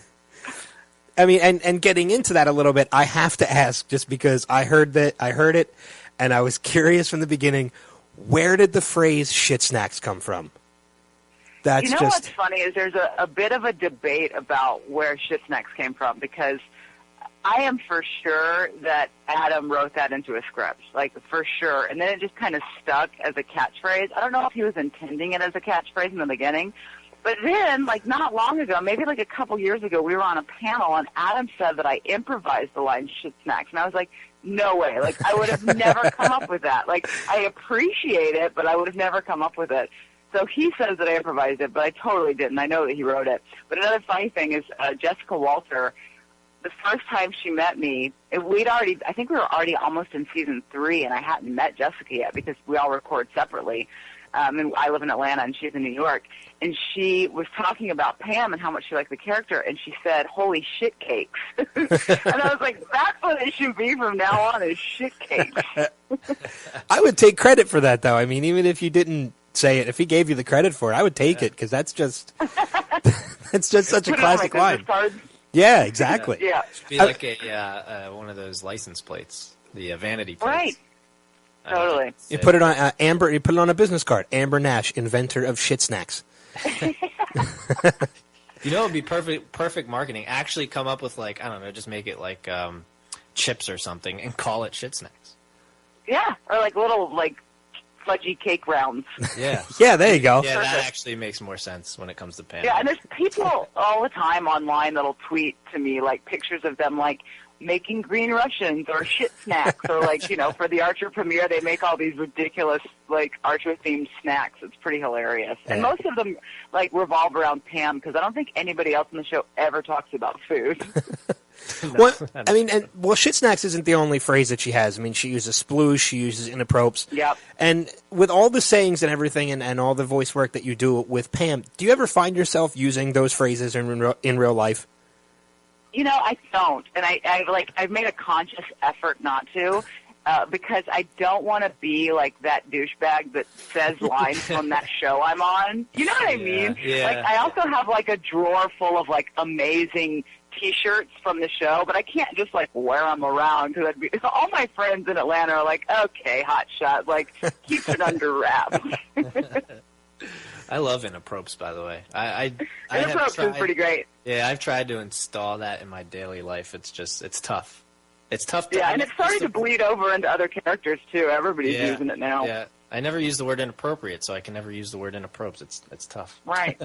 S1: I mean, and getting into that a little bit, I have to ask, just because I heard it, and I was curious from the beginning, where did the phrase "shit snacks" come from? That's
S4: what's funny is there's a bit of a debate about where shit snacks came from, because I am for sure that Adam wrote that into a script, like, for sure, and then it just kind of stuck as a catchphrase. I don't know if he was intending it as a catchphrase in the beginning, but then, like, not long ago, maybe like a couple years ago, we were on a panel, and Adam said that I improvised the line "shit snacks," and I was like, no way. Like, I would have never come up with that. Like, I appreciate it, but I would have never come up with it. So he says that I improvised it, but I totally didn't. I know that he wrote it. But another funny thing is Jessica Walter, the first time she met me, I think we were already almost in season 3, and I hadn't met Jessica yet because we all record separately. And I live in Atlanta, and she's in New York. And she was talking about Pam and how much she liked the character, and she said, "Holy shit cakes." And I was like, that's what it should be from now on, is shit cakes.
S1: I would take credit for that, though. I mean, even if you didn't say it, if he gave you the credit for it, I would take it, because that's just such a classic line. Yeah, exactly.
S4: Yeah.
S2: It should be like one of those license plates, the vanity plates.
S4: Right. Totally.
S1: You put it on Amber. You put it on a business card. Amber Nash, inventor of shit snacks.
S2: You know, it'd be perfect marketing. Actually, come up with, like, I don't know, just make it like chips or something, and call it shit snacks.
S4: Yeah, or like little fudgy cake rounds.
S2: Yeah.
S1: Yeah, there you go.
S2: Yeah, that actually makes more sense when it comes to Pam.
S4: Yeah, and there's people all the time online that'll tweet to me like pictures of them like making green Russians or shit snacks, or like, you know, for the Archer premiere they make all these ridiculous like Archer themed snacks. It's pretty hilarious.
S1: Yeah.
S4: And most of them like revolve around Pam, because I don't think anybody else in the show ever talks about food.
S1: Well, I mean, shit snacks isn't the only phrase that she has. I mean, she uses sploosh, she uses inapprops.
S4: Yep.
S1: And with all the sayings and everything, and all the voice work that you do with Pam, do you ever find yourself using those phrases in real life?
S4: You know, I don't, and I've made a conscious effort not to, because I don't want to be like that douchebag that says lines from that show I'm on. You know what I mean?
S2: Yeah.
S4: Like, I also have like a drawer full of like amazing T-shirts from the show, but I can't just like wear them around, because all my friends in Atlanta are like, okay, hot shot, like keep it under wraps.
S2: I love inapprops, by the way.
S4: Inapprops is pretty great.
S2: Yeah, I've tried to install that in my daily life. It's tough. It's tough.
S4: Yeah, and it's starting to bleed over into other characters too. Everybody's using it now.
S2: Yeah, I never use the word inappropriate, so I can never use the word inapprops. It's tough.
S4: Right.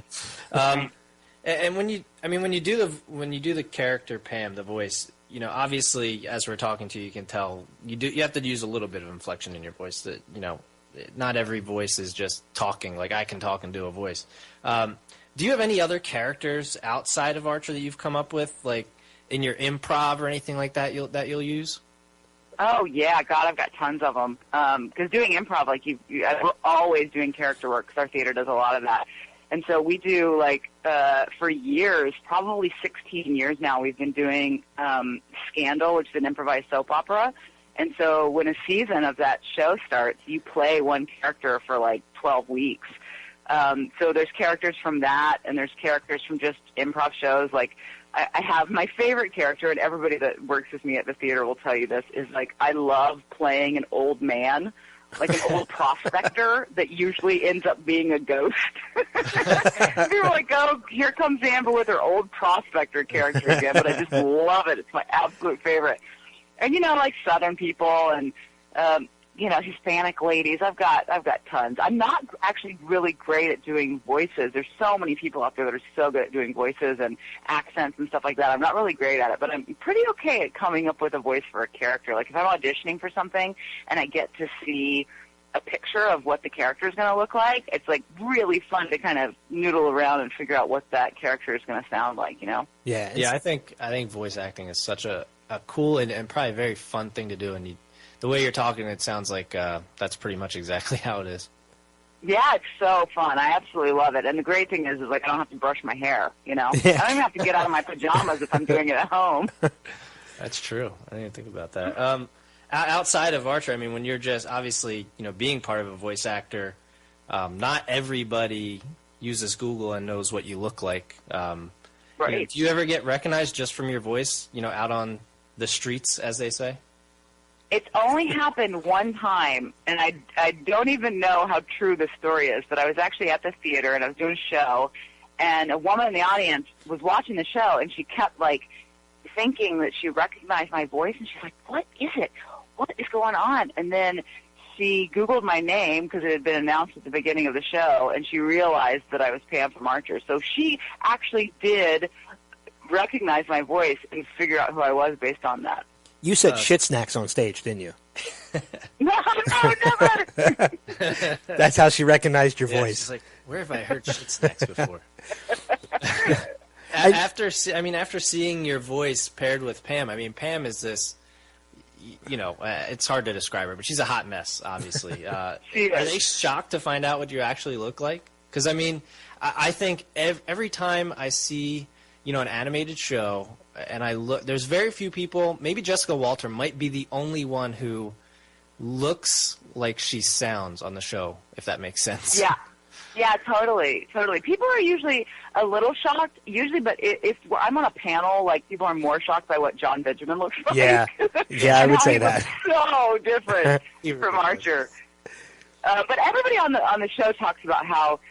S2: And when you do the character Pam, the voice, you know, obviously as we're talking to you, you can tell you have to use a little bit of inflection in your voice. That, you know, not every voice is just talking. Like, I can talk and do a voice. Do you have any other characters outside of Archer that you've come up with, like in your improv or anything like that you'll use?
S4: Oh yeah, God, I've got tons of them. Because doing improv, like we're always doing character work, because our theater does a lot of that. And so we do, like, for years, probably 16 years now, we've been doing Scandal, which is an improvised soap opera. And so when a season of that show starts, you play one character for, like, 12 weeks. So there's characters from that, and there's characters from just improv shows. Like, I have my favorite character, and everybody that works with me at the theater will tell you this, is, like, I love playing an old man, like an old prospector that usually ends up being a ghost. You're like, oh, here comes Amber with her old prospector character again, but I just love it. It's my absolute favorite. And, you know, like Southern people and, you know, Hispanic ladies, I've got tons. I'm not actually really great at doing voices. There's so many people out there that are so good at doing voices and accents and stuff like that. I'm not really great at it, but I'm pretty okay at coming up with a voice for a character. Like, if I'm auditioning for something and I get to see a picture of what the character is going to look like, it's, like, really fun to kind of noodle around and figure out what that character is going to sound like, you know?
S2: Yeah, I think voice acting is such a cool and probably a very fun thing to do, and the way you're talking, it sounds like that's pretty much exactly how it is.
S4: Yeah, it's so fun. I absolutely love it. And the great thing is like, I don't have to brush my hair, you know?
S1: Yeah.
S4: I don't even have to get out of my pajamas if I'm doing it at home.
S2: That's true. I didn't think about that. Outside of Archer, I mean, when you're just obviously, you know, being part of a voice actor, not everybody uses Google and knows what you look like.
S4: Right.
S2: You know, do you ever get recognized just from your voice, you know, out on the streets, as they say?
S4: It's only happened one time, and I don't even know how true the story is, but I was actually at the theater, and I was doing a show, and a woman in the audience was watching the show, and she kept, like, thinking that she recognized my voice, and she's like, what is it? What is going on? And then she Googled my name, because it had been announced at the beginning of the show, and she realized that I was Pam from Archer. So she actually did recognize my voice and figure out who I was based on that.
S1: You said shit snacks on stage, didn't you?
S4: No, never.
S1: That's how she recognized your
S2: Yeah,
S1: voice.
S2: she's like, where have I heard shit snacks before? After seeing your voice paired with Pam, I mean, Pam is this, it's hard to describe her, but she's a hot mess, obviously. Are they shocked to find out what you actually look like? Because, I mean, I think every time I see, an animated show, and I look, there's very few people, maybe Jessica Walter might be the only one who looks like she sounds on the show, if that makes sense.
S4: Yeah, totally. People are usually a little shocked, but if I'm on a panel, like, people are more shocked by what John Benjamin looks like.
S1: Yeah, I would say that.
S4: So different from Archer. But everybody on the show talks about how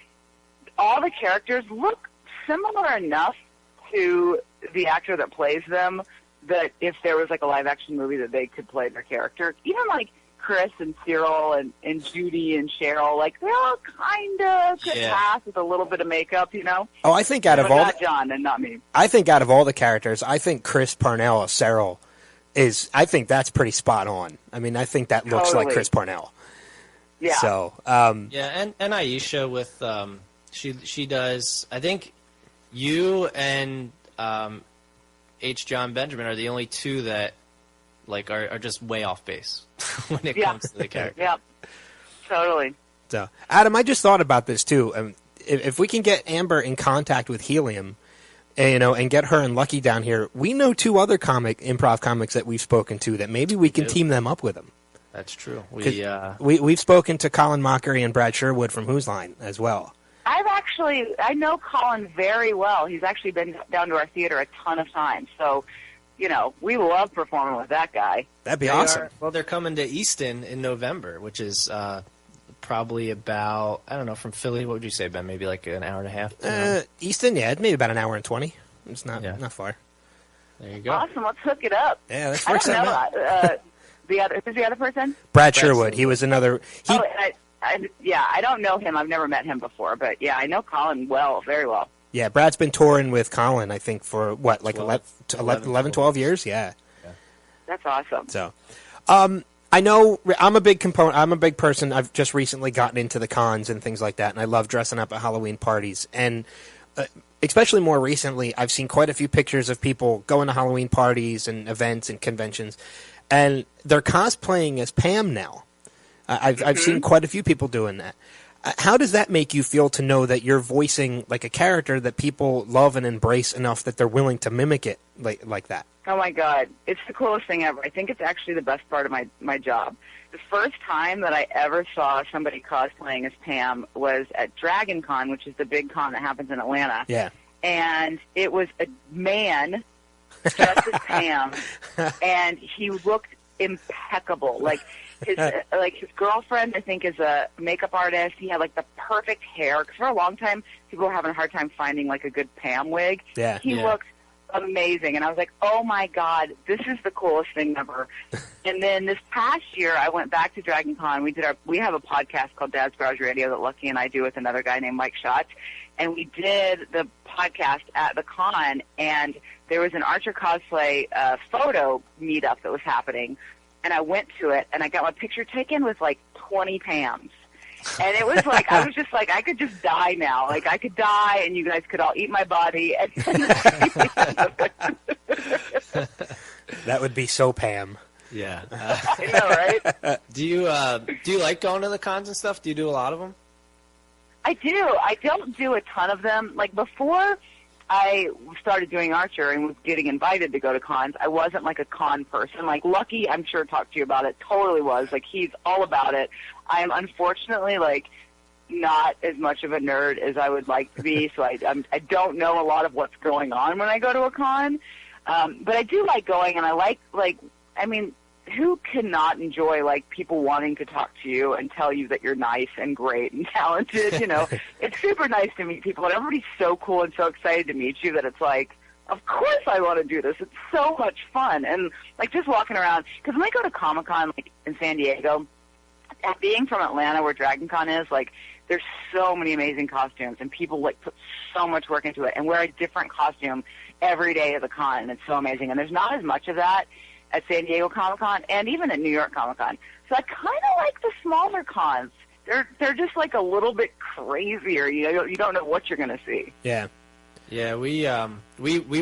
S4: all the characters look similar enough to the actor that plays them that if there was like a live action movie that they could play their character, even like Chris and Cyril and Judy and Cheryl, like they all kind of could pass with a little bit of makeup,
S1: Oh, I think out of all,
S4: not John and not me.
S1: I think out of all the characters, I think Chris Parnell, Cyril, I think that's pretty spot on. I mean, I think that looks like Chris Parnell.
S4: Yeah.
S1: So.
S2: And Aisha with she does. I think you and H. John Benjamin are the only two that like are just way off base when it comes to the character.
S4: Yeah, totally.
S1: So, Adam, I just thought about this too. If we can get Amber in contact with Helium, and get her and Lucky down here, we know two other improv comics that we've spoken to that maybe we can team them up with them.
S2: That's true.
S1: We've spoken to Colin Mockery and Brad Sherwood from Whose Line as well.
S4: I know Colin very well. He's actually been down to our theater a ton of times. So, we love performing with that guy.
S1: That'd be awesome.
S2: They're coming to Easton in November, which is probably about, I don't know, from Philly. What would you say, Ben? Maybe like an hour and a half?
S1: Easton, maybe about an hour and 20. It's not far.
S2: There you go.
S4: Awesome. Let's hook it up.
S1: Yeah, let's work something out.
S4: Who's the other person?
S1: Brad Sherwood. He was another.
S4: I don't know him. I've never met him before, but yeah, I know Colin very well.
S1: Yeah, Brad's been touring with Colin, I think, for what, like 11, 12 years? Yeah.
S4: That's awesome.
S1: So, I know I'm a big person. I've just recently gotten into the cons and things like that, and I love dressing up at Halloween parties. And especially more recently, I've seen quite a few pictures of people going to Halloween parties and events and conventions, and they're cosplaying as Pam now. I've seen quite a few people doing that. How does that make you feel to know that you're voicing like a character that people love and embrace enough that they're willing to mimic it like that?
S4: Oh, my God. It's the coolest thing ever. I think it's actually the best part of my job. The first time that I ever saw somebody cosplaying as Pam was at Dragon Con, which is the big con that happens in Atlanta.
S1: Yeah.
S4: And it was a man dressed as Pam, and he looked impeccable. Like his girlfriend, I think, is a makeup artist. He had like the perfect hair. Because for a long time, people were having a hard time finding like a good Pam wig.
S1: Yeah.
S4: He looked amazing, and I was like, oh my God, this is the coolest thing ever. And then this past year I went back to Dragon Con. We have a podcast called Dad's Garage Radio that Lucky and I do with another guy named Mike Schatz, and we did the podcast at the con, and there was an Archer cosplay photo meetup that was happening, and I went to it and I got my picture taken with like 20 Pams. And it was like, I was just like, I could just die now. Like, I could die, and you guys could all eat my body.
S1: That would be so Pam.
S2: Yeah.
S4: I know, right?
S2: Do you like going to the cons and stuff? Do you do a lot of them?
S4: I do. I don't do a ton of them. Like, before I started doing Archer and was getting invited to go to cons, I wasn't like a con person. Like, Lucky, I'm sure, talked to you about it, totally was. Like, he's all about it. I am unfortunately, like, not as much of a nerd as I would like to be, so I don't know a lot of what's going on when I go to a con. But I do like going, and I like, I mean, who cannot enjoy, like, people wanting to talk to you and tell you that you're nice and great and talented, you know? It's super nice to meet people, and everybody's so cool and so excited to meet you that it's like, of course I want to do this. It's so much fun. And, like, just walking around, because when I go to Comic-Con, like, in San Diego, and being from Atlanta where Dragon Con is, like, there's so many amazing costumes, and people, like, put so much work into it and wear a different costume every day at the con, and it's so amazing. And there's not as much of that at San Diego Comic-Con and even at New York Comic-Con. So I kind of like the smaller cons. They're just like a little bit crazier. You don't know what you're going to see.
S1: Yeah.
S2: Yeah, we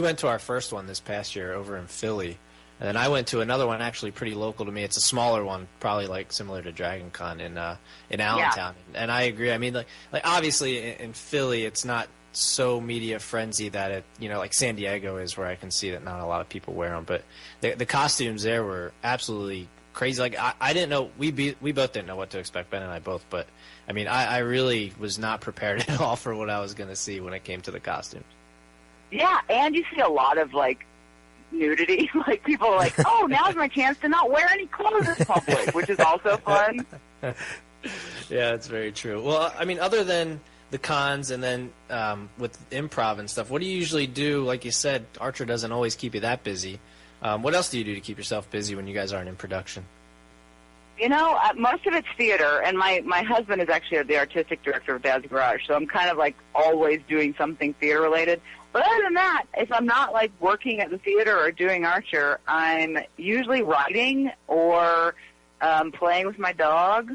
S2: went to our first one this past year over in Philly, and then I went to another one actually pretty local to me. It's a smaller one, probably like similar to Dragon Con in Allentown. Yeah. And I agree. I mean, like obviously in Philly, it's not so media frenzy that it, like San Diego is, where I can see that not a lot of people wear them. But the costumes there were absolutely crazy. Like I didn't know, we both didn't know what to expect, Ben and I both. But I mean, I really was not prepared at all for what I was going to see when it came to the costumes.
S4: Yeah, and you see a lot of like nudity. Like people are like, oh, now's my chance to not wear any clothes in public, which is also fun.
S2: Yeah, it's very true. Well, I mean, other than the cons and then with improv and stuff, what do you usually do? Like you said, Archer doesn't always keep you that busy. What else do you do to keep yourself busy when you guys aren't in production?
S4: Most of it's theater, and my husband is actually the artistic director of Dad's Garage, so I'm kind of like always doing something theater-related. But other than that, if I'm not like working at the theater or doing Archer, I'm usually writing or playing with my dog,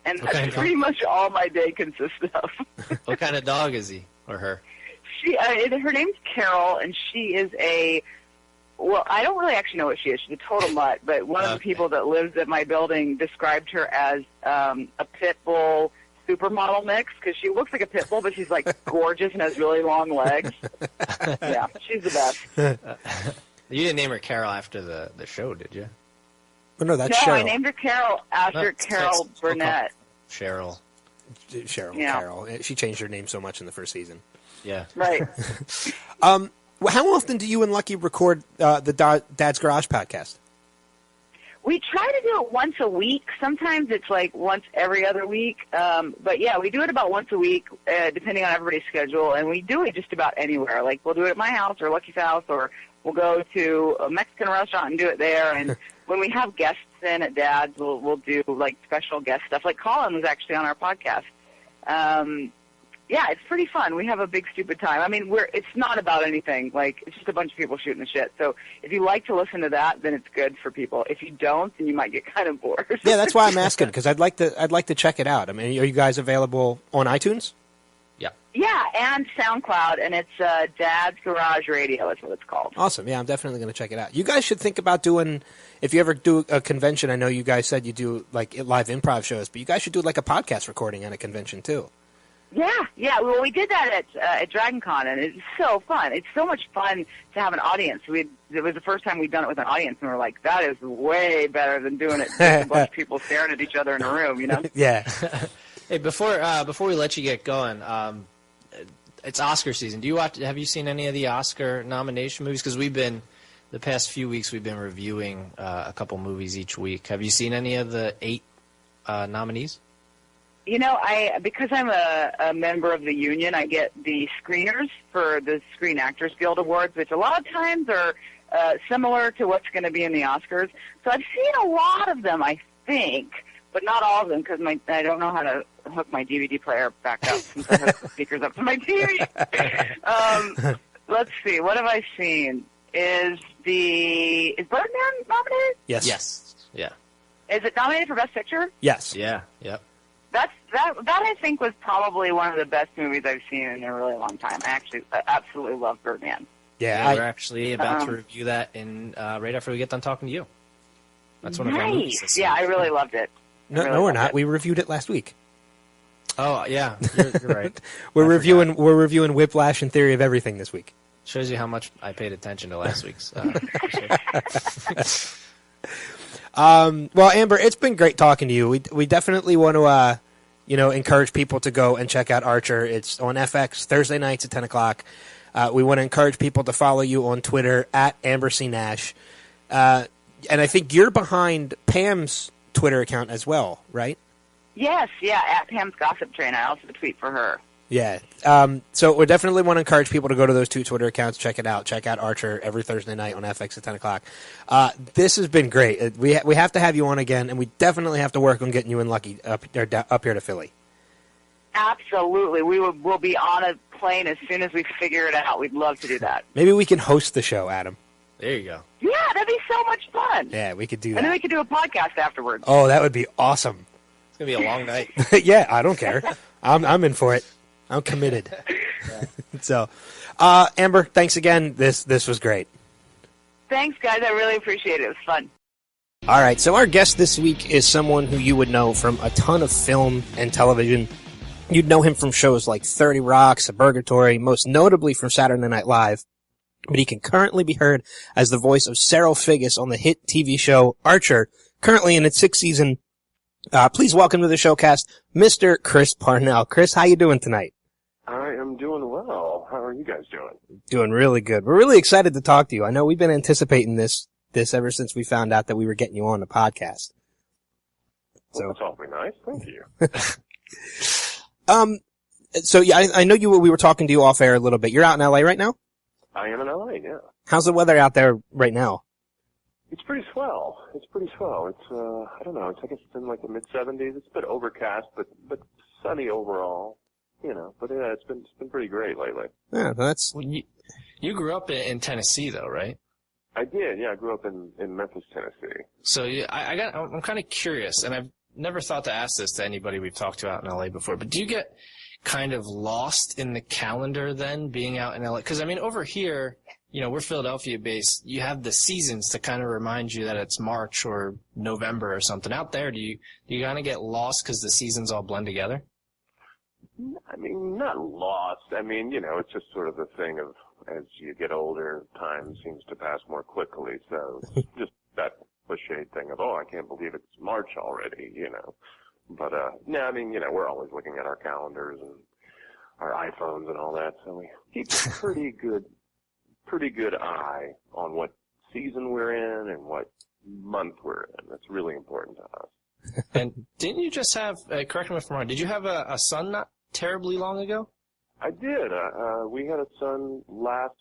S4: and that's pretty much all my day consists of.
S2: What kind of dog is he or her?
S4: Her name's Carol, and she is well, I don't really actually know what she is. She's a total mutt, but one of the people that lives at my building described her as a pit bull supermodel mix, because she looks like a pit bull, but she's like gorgeous and has really long legs. Yeah, she's the best.
S2: You didn't name her Carol after the show, did you?
S1: Oh, no, that's
S4: No,
S1: Cheryl.
S4: I named her Carol after Carol Burnett.
S2: Cheryl.
S1: Yeah. Carol. She changed her name so much in the first season.
S2: Yeah.
S4: Right.
S1: How often do you and Lucky record the Dad's Garage podcast?
S4: We try to do it once a week. Sometimes it's like once every other week. But, yeah, we do it about once a week, depending on everybody's schedule. And we do it just about anywhere. Like, we'll do it at my house or Lucky's house, or we'll go to a Mexican restaurant and do it there. And when we have guests in at Dad's, we'll do, like, special guest stuff. Like Colin was actually on our podcast. Yeah, it's pretty fun. We have a big, stupid time. I mean, it's not about anything. Like, it's just a bunch of people shooting the shit. So if you like to listen to that, then it's good for people. If you don't, then you might get kind of bored.
S1: Yeah, that's why I'm asking, because I'd like to check it out. I mean, are you guys available on iTunes?
S2: Yeah.
S4: Yeah, and SoundCloud, and it's Dad's Garage Radio is what it's called.
S1: Awesome. Yeah, I'm definitely going to check it out. You guys should think about doing, if you ever do a convention, I know you guys said you do like live improv shows, but you guys should do like a podcast recording at a convention too.
S4: Yeah. Well, we did that at Dragon Con, and it's so fun. It's so much fun to have an audience. It was the first time we'd done it with an audience, and we're like, that is way better than doing it with a bunch of people staring at each other in a room,
S1: Yeah.
S2: Hey, before we let you get going, it's Oscar season. Have you seen any of the Oscar nomination movies? Because the past few weeks, we've been reviewing a couple movies each week. Have you seen any of the 8 nominees?
S4: Because I'm a member of the union, I get the screeners for the Screen Actors Guild Awards, which a lot of times are similar to what's going to be in the Oscars. So I've seen a lot of them, I think, but not all of them, because I don't know how to hook my DVD player back up since I hook the speakers up to my TV. Let's see. What have I seen? Is Birdman nominated?
S1: Yes.
S2: Yeah.
S4: Is it nominated for Best Picture?
S1: Yes.
S2: Yeah. Yep.
S4: That I think was probably one of the best movies I've seen in a really long time. I absolutely love Birdman.
S1: Yeah,
S2: we're actually about to review that right after we get done talking to you. That's one of our movies this
S4: Yeah,
S2: week.
S4: I really loved it.
S1: No, we're not. We reviewed it last week.
S2: Oh yeah, you're right.
S1: We're reviewing Whiplash and Theory of Everything this week.
S2: Shows you how much I paid attention to last week's.
S1: Well, Amber, it's been great talking to you. We definitely want to, encourage people to go and check out Archer. It's on FX Thursday nights at 10 o'clock. We want to encourage people to follow you on Twitter at Amber C. Nash. And I think you're behind Pam's Twitter account as well, right?
S4: Yes, yeah, at Pam's Gossip Train. I also tweet for her.
S1: Yeah. So we definitely want to encourage people to go to those 2 Twitter accounts, check it out. Check out Archer every Thursday night on FX at 10 o'clock. This has been great. We have to have you on again, and we definitely have to work on getting you and Lucky up here to Philly.
S4: Absolutely. We'll be on a plane as soon as we figure it out. We'd love to do that.
S1: Maybe we can host the show, Adam.
S2: There you go.
S4: Yeah, that'd be so much fun.
S1: Yeah, we could do
S4: And then
S1: that.
S4: we could do a podcast afterwards.
S1: Oh, that would be awesome.
S2: It's gonna be a long night.
S1: Yeah, I don't care. I'm in for it. I'm committed. So, Amber, thanks again. This was great.
S4: Thanks, guys. I really appreciate it. It was fun.
S1: All right, so our guest this week is someone who you would know from a ton of film and television. You'd know him from shows like 30 Rock, Suburgatory, most notably from Saturday Night Live. But he can currently be heard as the voice of Cyril Figgis on the hit TV show Archer, currently in its 6th season. Please welcome to the showcast, Mr. Chris Parnell. Chris, how you doing tonight?
S3: I am doing well. How are you guys doing?
S1: Doing really good. We're really excited to talk to you. I know we've been anticipating this ever since we found out that we were getting you on the podcast.
S3: Well, that's awfully nice. Thank you.
S1: So yeah, I know we were talking to you off air a little bit. You're out in LA right now?
S3: I am in LA, yeah.
S1: How's the weather out there right now?
S3: It's pretty swell. It's I don't know, I guess it's in like the mid-70s. It's a bit overcast, but sunny overall. You know, but yeah, it's been pretty great lately.
S1: Yeah, that's...
S2: Well, you grew up in Tennessee, though, right?
S3: I did, yeah. I grew up in Memphis, Tennessee.
S2: So I'm kind of curious, and I've never thought to ask this to anybody we've talked to out in LA before, but do you get kind of lost in the calendar then, being out in LA? Because, I mean, over here, you know, we're Philadelphia-based. You have the seasons to kind of remind you that it's March or November or something. Out there, do you kind of get lost because the seasons all blend together?
S3: I mean, not lost. I mean, you know, it's just sort of the thing of as you get older, time seems to pass more quickly. So just that cliche thing of, oh, I can't believe it's March already, you know. But, no, I mean, you know, we're always looking at our calendars and our iPhones and all that. So we keep a pretty good eye on what season we're in and what month we're in. That's really important to us.
S2: And didn't you just have, correct me if I'm wrong, did you have a son not terribly long ago?
S3: I did. We had a son last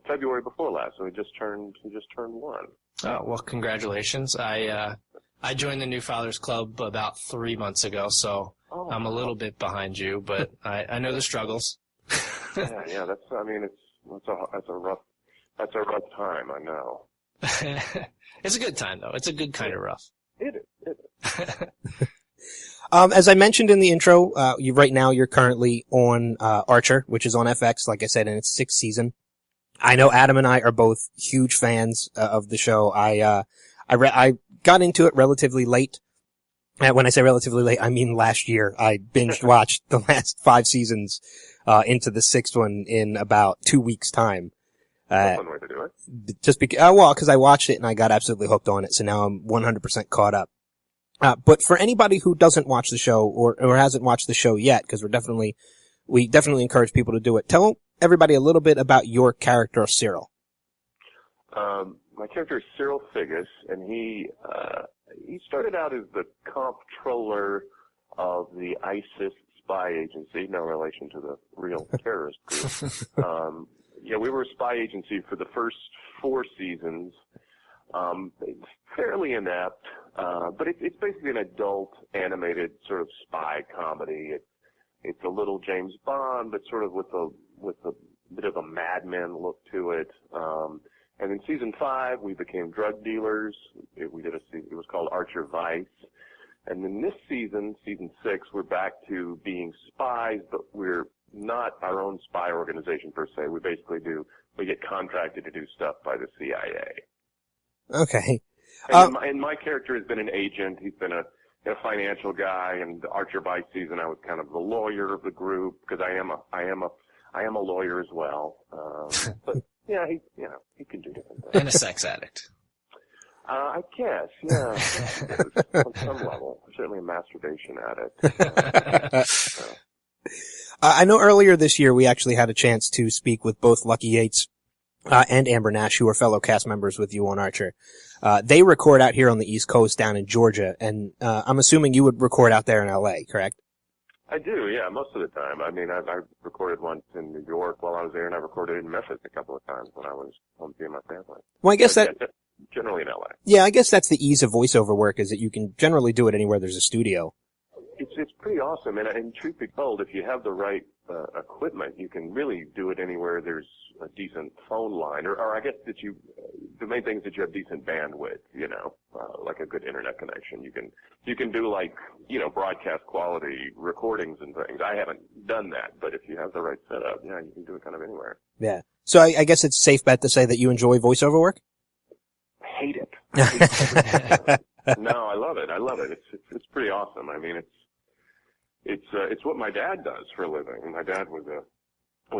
S3: February before last, so he just turned 1.
S2: Oh, well, congratulations. I joined the New Fathers Club about 3 months ago, so I'm a little bit behind you, but I know the struggles.
S3: yeah. That's a rough time. I know.
S2: It's a good time though. It's a good kind of rough.
S3: It is.
S1: As I mentioned in the intro, right now you're currently on Archer, which is on FX, like I said, in its 6th season. I know Adam and I are both huge fans of the show. I got into it relatively late. When I say relatively late, I mean last year. I binge watched the last 5 seasons into the 6th one in about 2 weeks' time.
S3: That's one way to do it.
S1: Just because I watched it and I got absolutely hooked on it, so now I'm 100% caught up. But for anybody who doesn't watch the show or hasn't watched the show yet, because we definitely encourage people to do it. Tell everybody a little bit about your character, Cyril.
S3: My character is Cyril Figgis, and he started out as the comptroller of the ISIS spy agency, no relation to the real terrorist group. Yeah, we were a spy agency for the first 4 seasons. Fairly inept, but it's basically an adult animated sort of spy comedy. It's a little James Bond, but sort of with a bit of a Mad Men look to it. And in season 5, we became drug dealers. It was called Archer Vice. And then this season 6, we're back to being spies, but we're not our own spy organization per se. We get contracted to do stuff by the CIA.
S1: Okay.
S3: And my character has been an agent. He's been a financial guy. And the Archer Vice season, I was kind of the lawyer of the group because I am a lawyer as well. But yeah, he can do different things.
S2: And a sex addict.
S3: I guess, yeah. On some level, certainly a masturbation addict.
S1: I know earlier this year we actually had a chance to speak with both Lucky Yates and Amber Nash, who are fellow cast members with you on Archer. They record out here on the East Coast down in Georgia, and I'm assuming you would record out there in LA, correct?
S3: I do, yeah, most of the time. I mean, I recorded once in New York while I was there, and I recorded in Memphis a couple of times when I was home seeing my family.
S1: Well, I guess
S3: generally in LA.
S1: Yeah, I guess that's the ease of voiceover work, is that you can generally do it anywhere there's a studio.
S3: It's it's pretty awesome. And truth be told, if you have the right equipment, you can really do it anywhere there's a decent phone line, or I guess the main thing is that you have decent bandwidth, like a good internet connection. You can do like, broadcast quality recordings and things. I haven't done that, but if you have the right setup, yeah, you can do it kind of anywhere.
S1: Yeah. So I guess it's a safe bet to say that you enjoy voiceover work?
S3: Hate it. No, I love it. It's pretty awesome. I mean, it's what my dad does for a living. My dad was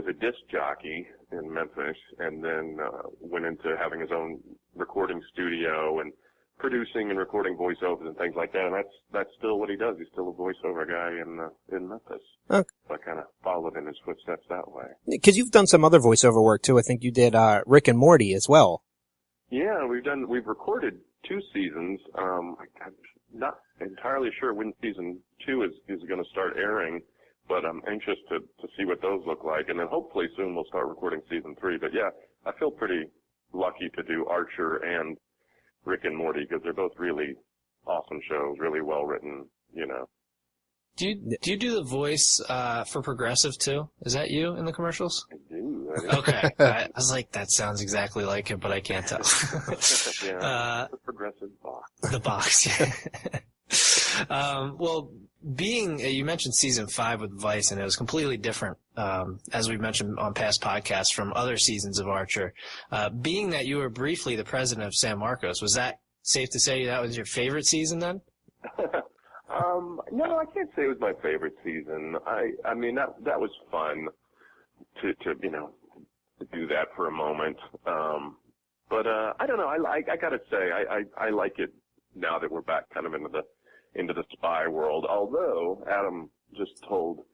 S3: a disc jockey in Memphis, and then went into having his own recording studio and producing and recording voiceovers and things like that. And that's still what he does. He's still a voiceover guy in Memphis. Okay. So I kind of followed in his footsteps that way.
S1: Because you've done some other voiceover work too. I think you did Rick and Morty as well.
S3: Yeah, we've recorded 2 seasons. I'm not entirely sure when season 2 is going to start airing, but I'm anxious to see what those look like. And then hopefully soon we'll start recording season 3. But yeah, I feel pretty lucky to do Archer and Rick and Morty because they're both really awesome shows, really well written,
S2: Do you do the voice for Progressive too? Is that you in the commercials?
S3: I do.
S2: Okay. I was like, that sounds exactly like him, but I can't tell.
S3: Yeah, the Progressive box.
S2: The box, yeah. Well, you mentioned season 5 with Vice, and it was completely different, as we mentioned on past podcasts from other seasons of Archer. Being that you were briefly the president of San Marcos, was that safe to say that was your favorite season then?
S3: No, I can't say it was my favorite season. I mean, that was fun to do that for a moment. But I don't know. I gotta say, I like it now that we're back kind of into the spy world. Although Adam just told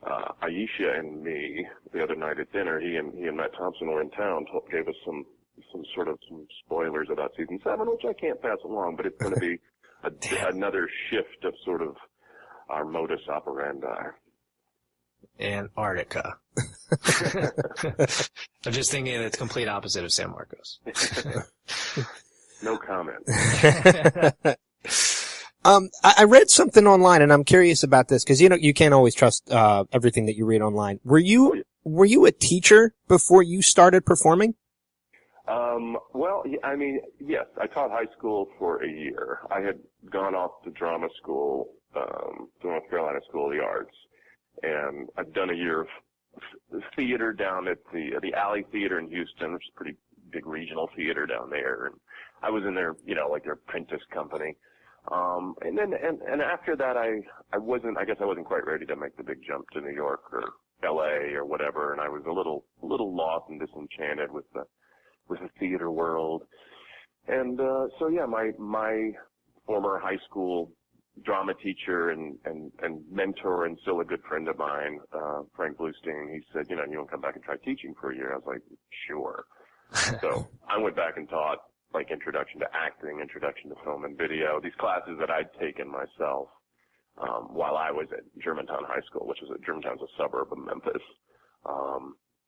S3: Aisha and me the other night at dinner, he and Matt Thompson were in town, gave us some spoilers about season 7, which I can't pass along, but it's going to be another shift of sort of our modus operandi.
S2: Antarctica. I'm just thinking it's complete opposite of San Marcos.
S3: No comment.
S1: I read something online, and I'm curious about this because you can't always trust everything that you read online. Were you a teacher before you started performing?
S3: Well, I mean, yes, I taught high school for a year. I had gone off to drama school, to North Carolina School of the Arts, and I'd done a year of theater down at the Alley Theater in Houston, which is a pretty big regional theater down there, and I was in their, like their apprentice company. And then after that, I guess I wasn't quite ready to make the big jump to New York or LA or whatever, and I was a little lost and disenchanted with the theater world. And so yeah, my former high school drama teacher and mentor and still a good friend of mine, Frank Bluestein, he said, you want to come back and try teaching for a year? I was like, sure. So I went back and taught like introduction to acting, introduction to film and video, these classes that I'd taken myself while I was at Germantown High School, Germantown's a suburb of Memphis.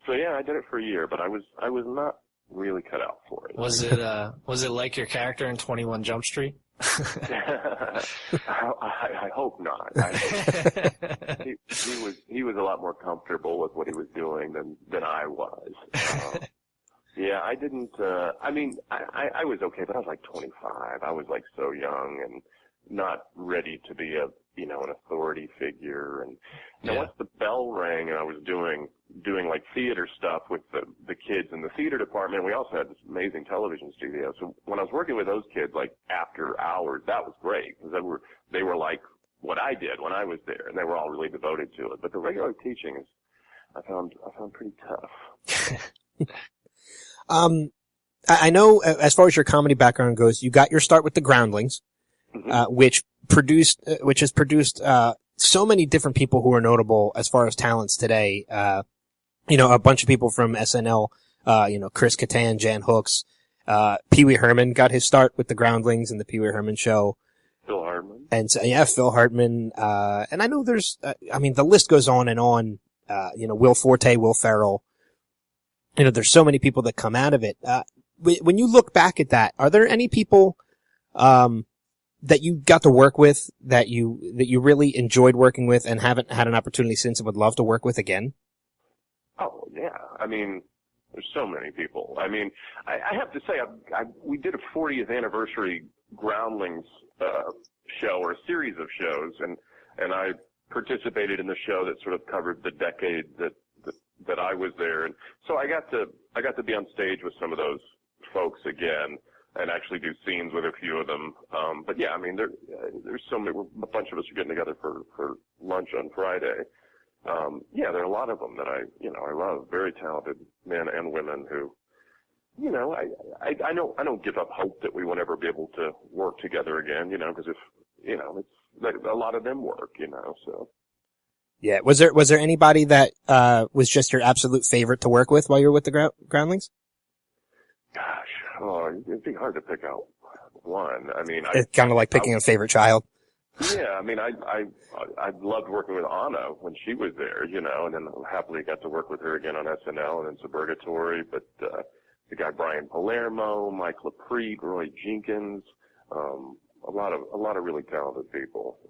S3: So yeah, I did it for a year, but I was not really cut out for it.
S2: Was it like your character in 21 Jump Street?
S3: I hope not. He was a lot more comfortable with what he was doing than I was. Yeah, I didn't. I mean, I was okay, but I was like 25. I was like so young and not ready to be an authority figure. And once the bell rang and I was doing like theater stuff with the kids in the theater department, we also had this amazing television studio. So when I was working with those kids, like after hours, that was great because they were like what I did when I was there, and they were all really devoted to it. But the regular teaching I found pretty tough.
S1: I know as far as your comedy background goes, you got your start with the Groundlings, which has produced so many different people who are notable as far as talents today. A bunch of people from SNL, Chris Kattan, Jan Hooks, Pee Wee Herman got his start with the Groundlings and the Pee Wee Herman Show.
S3: Phil Hartman.
S1: And so, yeah, Phil Hartman. And I know there's, the list goes on and on. Will Forte, Will Ferrell. There's so many people that come out of it. When you look back at that, are there any people, that you got to work with that you really enjoyed working with and haven't had an opportunity since and would love to work with again?
S3: Oh, yeah. I mean, there's so many people. I mean, I have to say, we did a 40th anniversary Groundlings show, or a series of shows, and I participated in the show that sort of covered the decade that I was there, and so I got to be on stage with some of those folks again, and actually do scenes with a few of them. But yeah, I mean, there's so many. A bunch of us are getting together for lunch on Friday. Yeah, there are a lot of them that I love. Very talented men and women who, I don't give up hope that we won't ever be able to work together again. Because if it's like a lot of them work. So.
S1: Yeah. Was there anybody that was just your absolute favorite to work with while you were with the Groundlings?
S3: Gosh, it'd be hard to pick out one. I mean,
S1: it's kind of like picking a favorite child.
S3: Yeah, I mean, I loved working with Anna when she was there, and then happily got to work with her again on SNL and in Suburgatory. But the guy Brian Palermo, Mike LaPrete, Roy Jenkins, a lot of really talented people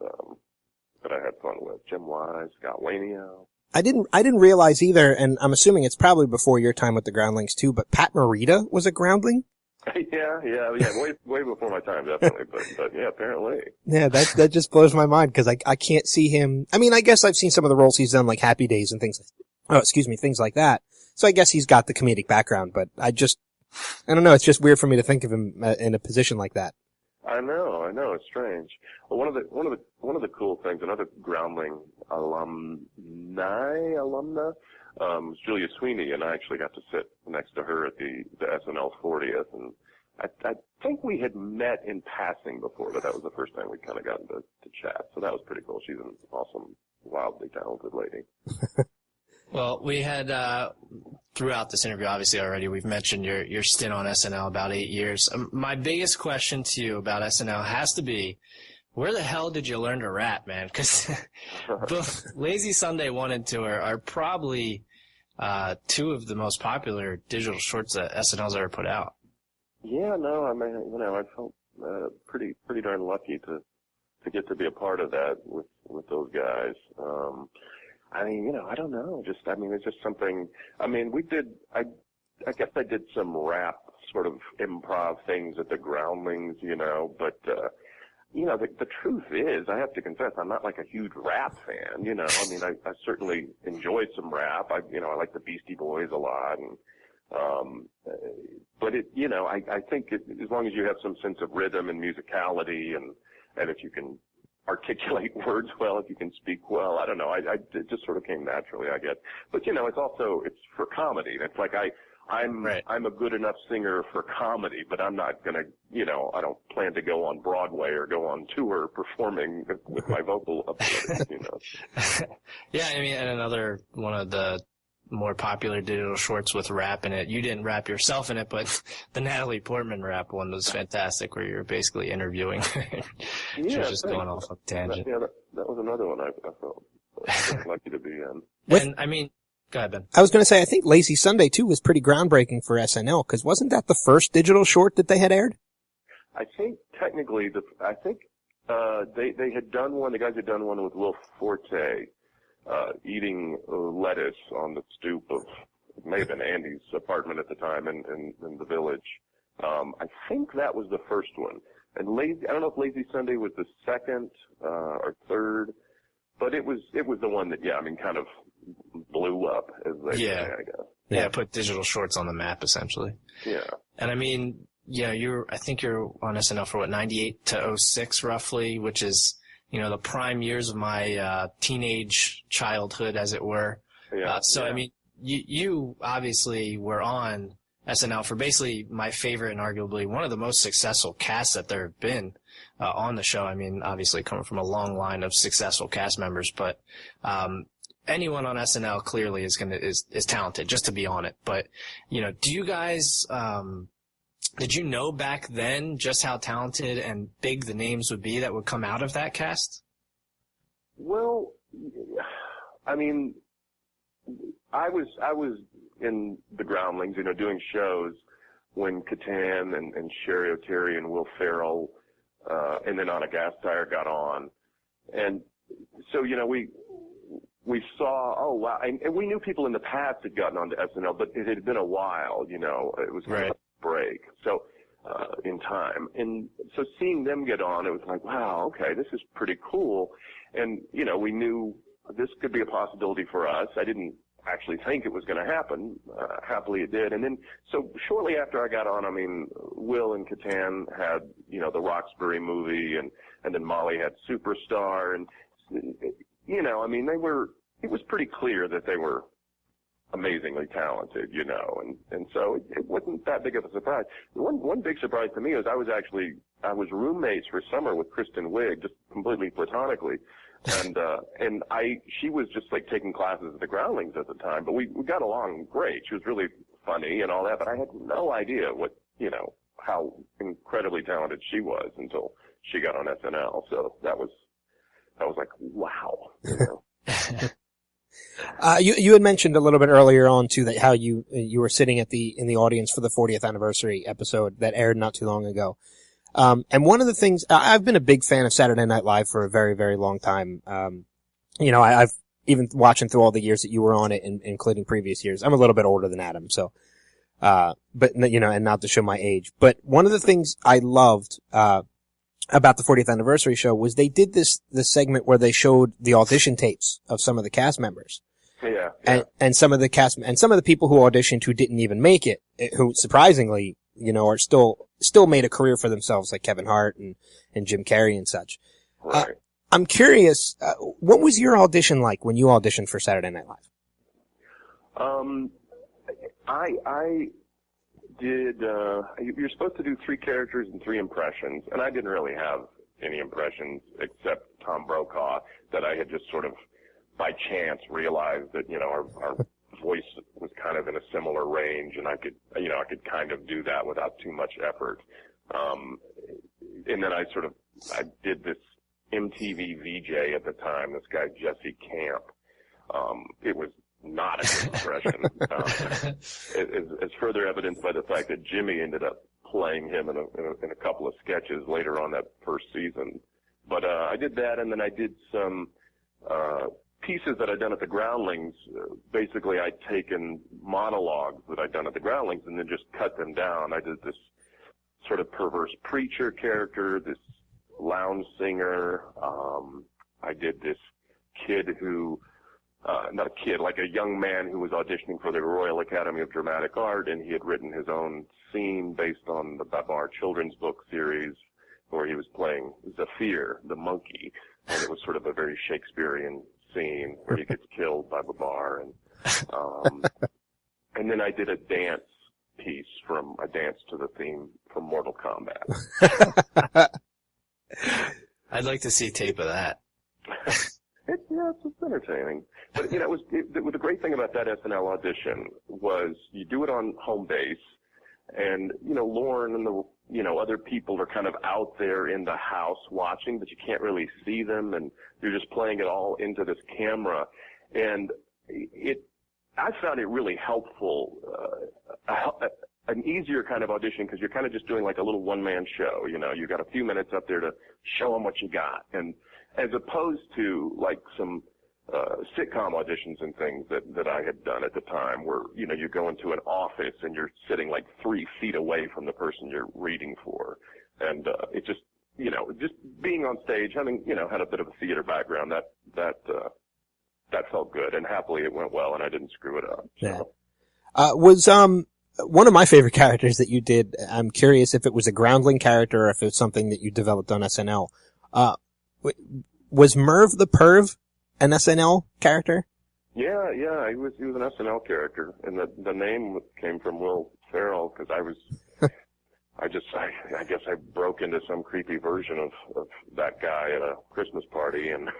S3: that I had fun with. Jim Wise, Scott Wainio.
S1: I didn't realize either, and I'm assuming it's probably before your time with the Groundlings too, but Pat Morita was a Groundling?
S3: Yeah, way before my time, definitely, but yeah, apparently.
S1: Yeah, that just blows my mind, because I can't see him. I mean, I guess I've seen some of the roles he's done, like Happy Days and things like that. So I guess he's got the comedic background, but I don't know, it's just weird for me to think of him in a position like that.
S3: I know, it's strange. Well, one of the cool things, another Groundling alumna, was Julia Sweeney, and I actually got to sit next to her at the SNL 40th, and I think we had met in passing before, but that was the first time we kind of gotten to chat, so that was pretty cool. She's an awesome, wildly talented lady.
S2: Well, we had, throughout this interview, obviously already, we've mentioned your stint on SNL, about 8 years. My biggest question to you about SNL has to be, where the hell did you learn to rap, man? Because both Lazy Sunday 1 and 2 are probably two of the most popular digital shorts that SNL's ever put out. Yeah, no, I mean,
S3: I felt pretty darn lucky to get to be a part of that with those guys. I mean, I don't know. It's just something. I mean, I guess I did some rap sort of improv things at the Groundlings, but, the truth is, I have to confess, I'm not like a huge rap fan, I mean, I certainly enjoyed some rap. I like the Beastie Boys a lot, and, but I think as long as you have some sense of rhythm and musicality, and if you can articulate words well, if you can speak well, I don't know. It just sort of came naturally, I guess. But it's for comedy. It's like I'm a good enough singer for comedy, but I'm not gonna, I don't plan to go on Broadway or go on tour performing with my vocal ability,
S2: Yeah, I mean, and another one of the more popular digital shorts with rap in it. You didn't rap yourself in it, but the Natalie Portman rap one was fantastic, where you're basically interviewing her. She was just going off on a tangent.
S3: That was another one I felt lucky to be in.
S2: And I mean, go ahead, Ben.
S1: I was going to say, I think Lazy Sunday too was pretty groundbreaking for SNL, because wasn't that the first digital short that they had aired?
S3: I think technically, they had done one. The guys had done one with Will Forte. Eating lettuce on the stoop of, it may have been Andy's apartment at the time in the Village. I think that was the first one. And I don't know if Lazy Sunday was the second, or third, but it was the one that, kind of blew up, as they say, I guess.
S2: Yeah, put digital shorts on the map, essentially.
S3: Yeah.
S2: And I mean, I think you're on SNL for 98 to 06 roughly, which is, the prime years of my teenage childhood, as it were.
S3: Yeah.
S2: I mean, you obviously were on SNL for basically my favorite and arguably one of the most successful casts that there have been on the show. I mean, obviously coming from a long line of successful cast members, but anyone on SNL clearly is talented just to be on it. But do you guys? Did you know back then just how talented and big the names would be that would come out of that cast?
S3: Well, I mean, I was in the Groundlings, doing shows when Catan and Sherry O'Terry and Will Ferrell and then On a Gas Tire got on. And so, we saw, oh, wow. And we knew people in the past had gotten onto SNL, but it had been a while, It was kind of a break. So, in time. And so seeing them get on, it was like, wow, okay, this is pretty cool. And, we knew this could be a possibility for us. I didn't actually think it was going to happen. Happily it did. And then, so shortly after I got on, Will and Catan had, the Roxbury movie, and then Molly had Superstar. And, it was pretty clear that they were amazingly talented, and so it wasn't that big of a surprise. One big surprise to me was I was roommates for summer with Kristen Wiig, just completely platonically. And she was just like taking classes at the Groundlings at the time, but we got along great. She was really funny and all that, but I had no idea how incredibly talented she was until she got on SNL. So that was like, wow.
S1: You had mentioned a little bit earlier on too that how you were sitting in the audience for the 40th anniversary episode that aired not too long ago. And one of the things, I've been a big fan of Saturday Night Live for a very, very long time. I've even watching through all the years that you were on it, including previous years. I'm a little bit older than Adam, so, but, and not to show my age. But one of the things I loved, about the 40th anniversary show was they did this segment where they showed the audition tapes of some of the cast members.
S3: Yeah.
S1: And some of the cast, and some of the people who auditioned who didn't even make it, who surprisingly, are still made a career for themselves, like Kevin Hart and Jim Carrey and such.
S3: Right.
S1: I'm curious, what was your audition like when you auditioned for Saturday Night Live?
S3: I did, you're supposed to do 3 characters and 3 impressions, and I didn't really have any impressions except Tom Brokaw that I had just sort of by chance realized that, our voice was kind of in a similar range, and I could kind of do that without too much effort. And then I did this MTV VJ at the time, this guy Jesse Camp. It was not a good impression. As further evidenced by the fact that Jimmy ended up playing him in a couple of sketches later on that first season. But I did that, and then I did some pieces that I'd done at the Groundlings. Basically, I'd taken monologues that I'd done at the Groundlings and then just cut them down. I did this sort of perverse preacher character, this lounge singer. I did this kid who, not a kid, like a young man who was auditioning for the Royal Academy of Dramatic Art, and he had written his own scene based on the Babar children's book series where he was playing Zafir, the monkey, and it was sort of a very Shakespearean scene where he gets killed by Babar. And then I did a dance piece I danced to the theme from Mortal Kombat.
S2: I'd like to see tape of that.
S3: It's entertaining. But, the great thing about that SNL audition was you do it on home base, and, Lauren and the, other people are kind of out there in the house watching, but you can't really see them, and you're just playing it all into this camera. And I found it really helpful, an easier kind of audition, because you're kind of just doing like a little one-man show. You've got a few minutes up there to show them what you got. And as opposed to like some sitcom auditions and things that I had done at the time where, you go into an office and you're sitting like 3 feet away from the person you're reading for. And it just, just being on stage, having, had a bit of a theater background, that felt good. And happily it went well and I didn't screw it up. So.
S1: Yeah. Was one of my favorite characters that you did, I'm curious if it was a Groundling character or if it was something that you developed on SNL. Was Merv the Perv an SNL character?
S3: Yeah, he was an SNL character, and the name came from Will Ferrell because I guess I broke into some creepy version of that guy at a Christmas party and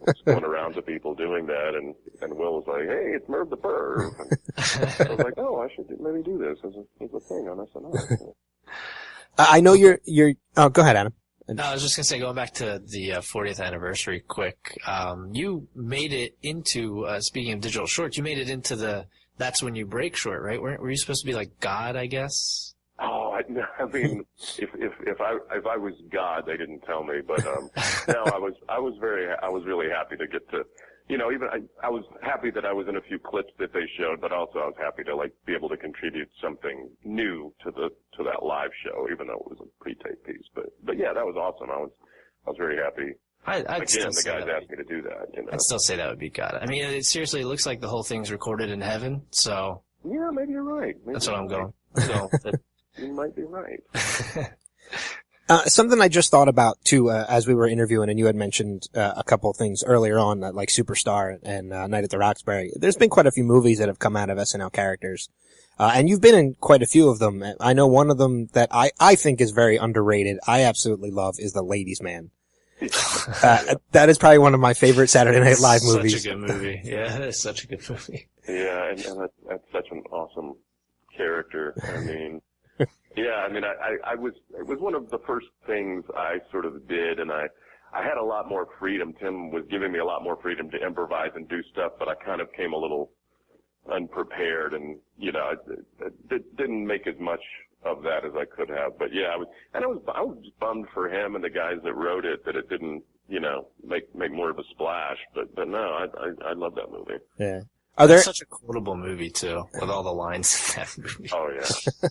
S3: was going around to people doing that, and Will was like, "Hey, it's Merv the Perv." And I was like, "Oh, I should maybe do this as a thing on SNL."
S1: I know you're. Oh, go ahead, Adam.
S2: No, I was just going to say, going back to the 40th anniversary quick, you made it into, speaking of digital shorts, you made it into the That's When You Break short, right? Were you supposed to be like God, I guess?
S3: Oh, I mean, if I was God, they didn't tell me, but no, I was really happy to get to, even I was happy that I was in a few clips that they showed, but also I was happy to be able to contribute something new to that live show, even though it was a pre-tape piece. But yeah, that was awesome. I was very happy. The guys asked me to do that.
S2: I'd still say that would be God. I mean, it seriously looks like the whole thing's recorded in heaven. So
S3: yeah, maybe you're right.
S2: That's what I'm going. So
S3: you might be right.
S1: Something I just thought about too, as we were interviewing, and you had mentioned a couple of things earlier on, like Superstar and Night at the Roxbury. There's been quite a few movies that have come out of SNL characters, and you've been in quite a few of them. I know one of them that I think is very underrated. I absolutely love is The Ladies' Man. That is probably one of my favorite Saturday Night Live movies.
S2: Such a good movie. Yeah, it's such a good movie.
S3: Yeah, and that's such an awesome character. I mean, yeah, I mean, it was one of the first things I sort of did, and I had a lot more freedom. Tim was giving me a lot more freedom to improvise and do stuff, but I kind of came a little unprepared, and it didn't make as much of that as I could have. But yeah, I was just bummed for him and the guys that wrote it that it didn't, make more of a splash. But no, I love that movie.
S1: Yeah.
S2: It's such a quotable movie too, with all the lines in that movie.
S3: Oh yeah.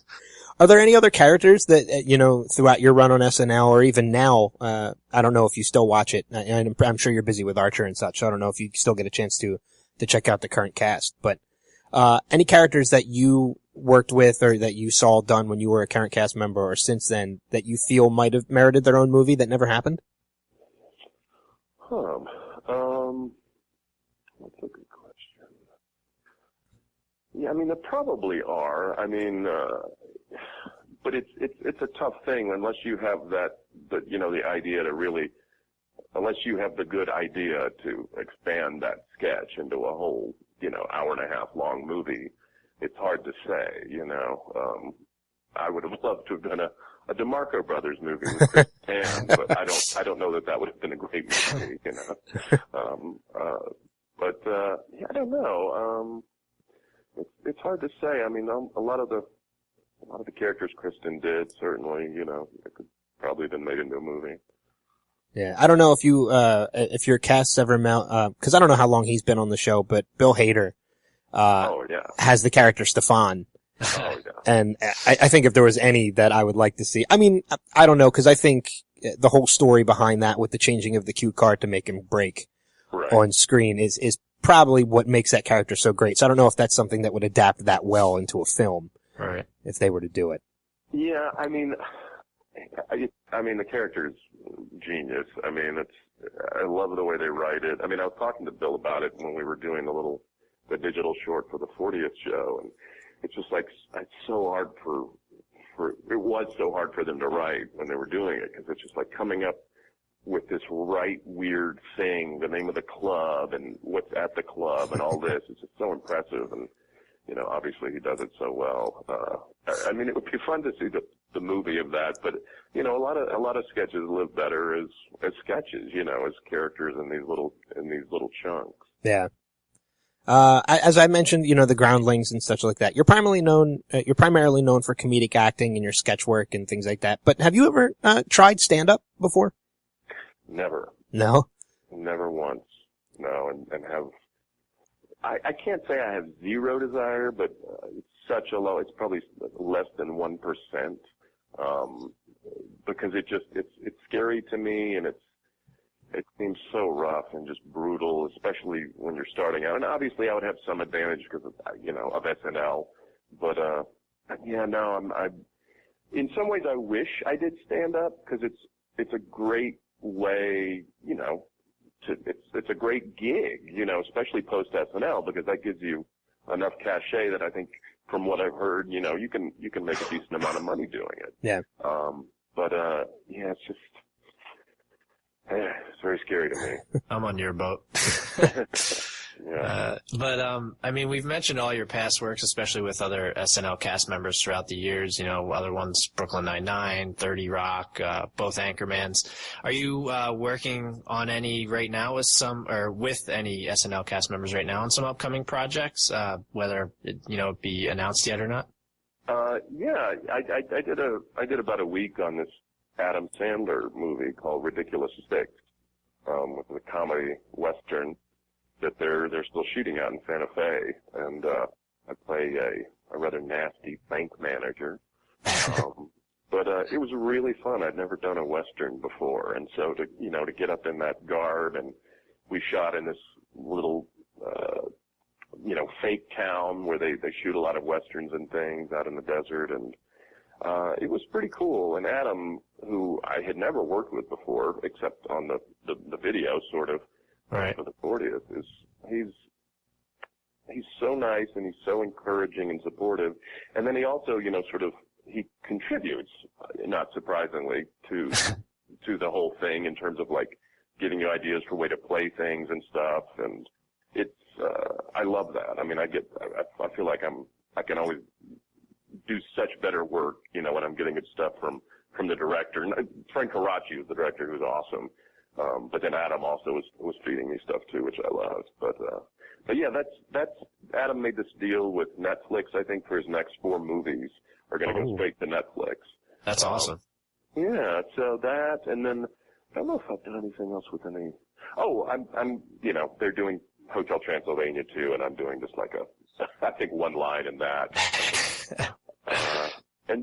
S1: Are there any other characters that, throughout your run on SNL or even now, I don't know if you still watch it. I'm sure you're busy with Archer and such, so I don't know if you still get a chance to check out the current cast, but, any characters that you worked with or that you saw done when you were a current cast member or since then that you feel might have merited their own movie that never happened?
S3: That's a good question. Yeah, I mean, there probably are. I mean, but it's a tough thing unless you have the idea to really, unless you have the good idea to expand that sketch into a whole, hour and a half long movie. It's hard to say, I would have loved to have done a DeMarco Brothers movie with Chris Parnell, but I don't know that would have been a great movie, But yeah, I don't know. It's hard to say. I mean, a lot of the characters Kristen did certainly, it could probably have been made into a movie.
S1: Yeah, I don't know if your cast's ever because I don't know how long he's been on the show, but Bill Hader, has the character Stefan.
S3: Oh yeah.
S1: And I think if there was any that I would like to see, I mean, I don't know, because I think the whole story behind that with the changing of the cue card to make him break on screen is probably what makes that character so great. So I don't know if that's something that would adapt that well into a film,
S2: right?
S1: If they were to do it.
S3: Yeah, I mean, the character's genius. I mean, I love the way they write it. I mean, I was talking to Bill about it when we were doing the digital short for the 40th show, and it's just like, it's so hard it was so hard for them to write when they were doing it, because it's just like coming up with this weird thing, the name of the club and what's at the club and all this. It's just so impressive, and obviously he does it so well. I mean, it would be fun to see the movie of that, but a lot of sketches live better as sketches, as characters in these little chunks.
S1: Yeah. As I mentioned, the Groundlings and such like that. You're primarily known for comedic acting and your sketch work and things like that. But have you ever tried stand-up before?
S3: Never.
S1: No?
S3: Never once. No, and have. I can't say I have zero desire, but it's probably less than 1%. Because it's scary to me, and it seems so rough and just brutal, especially when you're starting out. And obviously I would have some advantage because of SNL, but, in some ways I wish I did stand up, because it's a great way, it's a great gig, especially post SNL, because that gives you enough cachet that I think, from what I've heard, you can make a decent amount of money doing it.
S1: Yeah.
S3: It's just, it's very scary to me.
S2: I'm on your boat.
S3: Yeah.
S2: We've mentioned all your past works, especially with other SNL cast members throughout the years, other ones, Brooklyn Nine-Nine, 30 Rock, both Anchormans. Are you working on any right now with any SNL cast members right now on some upcoming projects, whether it be announced yet or not?
S3: Yeah, I did about a week on this Adam Sandler movie called Ridiculous Six, which is a comedy western that they're still shooting out in Santa Fe, and I play a rather nasty bank manager. But it was really fun. I'd never done a western before, and so to get up in that garb, and we shot in this little fake town where they shoot a lot of westerns and things out in the desert, and it was pretty cool. And Adam, who I had never worked with before, except on the video, sort of,
S2: right,
S3: for the 40th, he's so nice and he's so encouraging and supportive. And then he also, he contributes, not surprisingly, to the whole thing in terms of like giving you ideas for way to play things and stuff. And it's I love that. I mean, I feel like I can always do such better work, when I'm getting good stuff from the director. And Frank Karachi was the director, who was awesome. But then Adam also was feeding me stuff too, which I loved. But yeah, that's Adam made this deal with Netflix, I think, for his next 4 movies are going to go straight to Netflix.
S2: That's awesome.
S3: Yeah, so that, and then I don't know if I've done anything else with any. Oh, I'm they're doing Hotel Transylvania too, and I'm doing just like I think one line in that.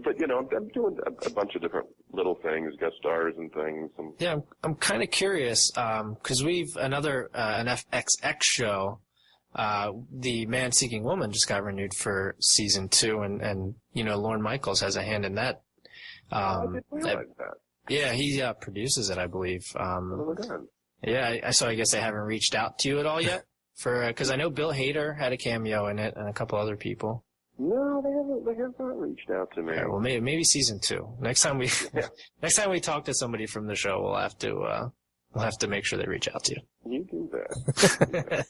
S3: But I'm doing a bunch of different little things, guest stars and things. And
S2: yeah, I'm kind of curious because we've an FXX show. The Man Seeking Woman just got renewed for season 2, and Lorne Michaels has a hand in that.
S3: I didn't realize that.
S2: Yeah, he produces it, I believe.
S3: Oh my God.
S2: Yeah, so I guess they haven't reached out to you at all yet, because I know Bill Hader had a cameo in it, and a couple other people.
S3: No, they have not reached out to me.
S2: Yeah, well, maybe season 2. Next time we talk to somebody from the show, we'll have to make sure they reach out to you.
S3: You do that.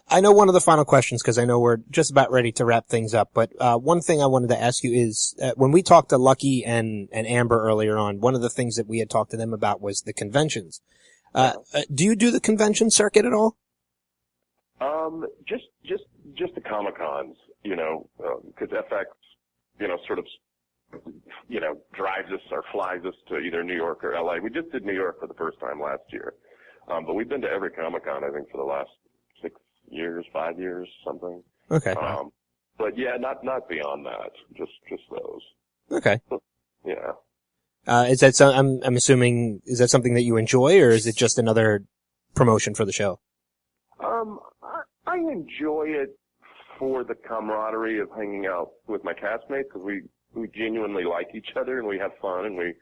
S1: I know one of the final questions, because I know we're just about ready to wrap things up, but one thing I wanted to ask you is, when we talked to Lucky and Amber earlier on, one of the things that we had talked to them about was the conventions. Do you do the convention circuit at all?
S3: Just the Comic-Cons, because FX, sort of, drives us or flies us to either New York or LA. We just did New York for the first time last year. But we've been to every Comic-Con, I think, for the last 6 years, 5 years, something.
S1: Okay.
S3: But yeah, not beyond that. Just those.
S1: Okay.
S3: Yeah.
S1: Is that I'm assuming, is that something that you enjoy, or is it just another promotion for the show?
S3: I enjoy it for the camaraderie of hanging out with my castmates, because we genuinely like each other and we have fun and we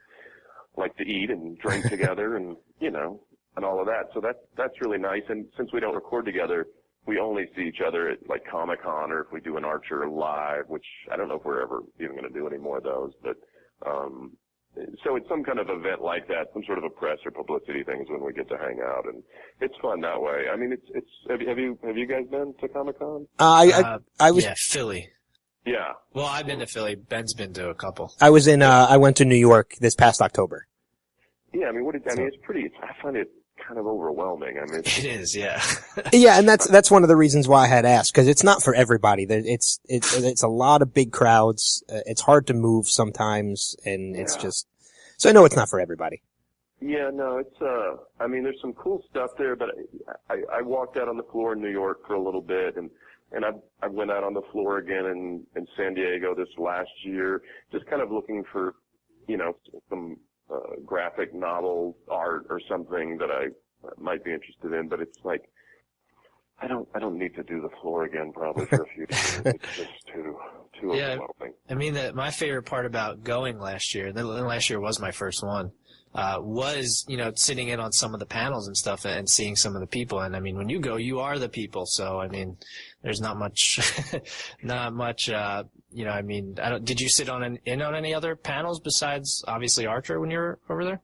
S3: like to eat and drink together and and all of that. So that's really nice. And since we don't record together, we only see each other at like Comic-Con, or if we do an Archer live, which I don't know if we're ever even going to do any more of those. But so it's some kind of event like that, some sort of a press or publicity thing is when we get to hang out, and it's fun that way. I mean, it's have you guys been to Comic-Con?
S1: I was
S2: Philly.
S3: Yeah.
S2: Well, I've been to Philly. Ben's been to a couple.
S1: I was in I went to New York this past October.
S3: Yeah, I mean, it's pretty. I find it kind of overwhelming. I mean,
S2: it is, yeah.
S1: Yeah, and that's one of the reasons why I had asked, because it's not for everybody. It's a lot of big crowds. It's hard to move sometimes, and it's just. So I know it's not for everybody.
S3: Yeah, no, it's I mean, there's some cool stuff there, but I walked out on the floor in New York for a little bit, and I went out on the floor again in San Diego this last year, just kind of looking for, some graphic novel art or something that I might be interested in, but it's like I don't need to do the floor again probably for a few days. It's just too overwhelming.
S2: I mean, my favorite part about going last year, last year was my first one, was, sitting in on some of the panels and stuff and seeing some of the people. And I mean, when you go, you are the people. So, I mean, there's not much, I mean, did you sit on any other panels besides obviously Archer when you were over there?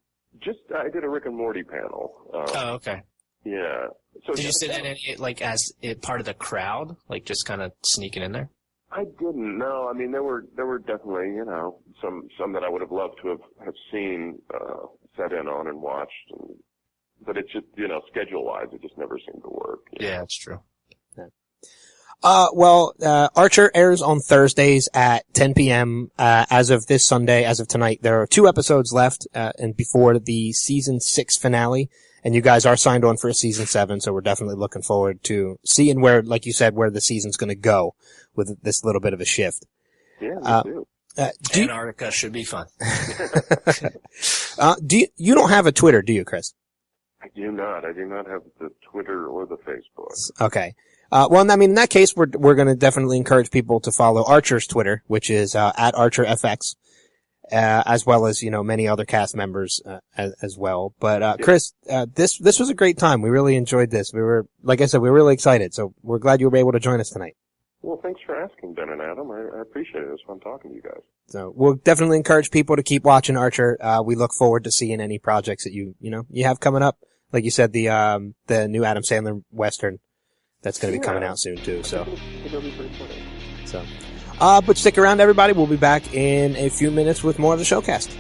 S3: I did a Rick and Morty panel.
S2: Oh, okay.
S3: Yeah. So
S2: did you sit in any, like, as part of the crowd, like just kind of sneaking in there?
S3: I didn't. No, I mean there were definitely some that I would have loved to have seen, sat in on and watched, but it's just schedule wise it just never seemed to work.
S2: Yeah, that's true.
S1: Yeah. Archer airs on Thursdays at 10 p.m. As of this Sunday, as of tonight, there are 2 episodes left, and before the season 6 finale. And you guys are signed on for a season 7, so we're definitely looking forward to seeing where, like you said, where the season's going to go with this little bit of a shift.
S3: Yeah, me too.
S2: Antarctica should be fun.
S1: You don't have a Twitter, do you, Chris?
S3: I do not. I do not have the Twitter or the Facebook.
S1: Okay. Well, I mean, in that case, we're going to definitely encourage people to follow Archer's Twitter, which is at ArcherFX. As well as, many other cast members, as well. But, Chris, this was a great time. We really enjoyed this. Like I said, we were really excited. So we're glad you were able to join us tonight.
S3: Well, thanks for asking, Ben and Adam. I appreciate it. It was fun talking to you guys.
S1: So we'll definitely encourage people to keep watching Archer. We look forward to seeing any projects that you have coming up. Like you said, the new Adam Sandler Western that's going to be coming out soon too. So.
S3: It'll be pretty funny.
S1: But stick around, everybody. We'll be back in a few minutes with more of the showcast.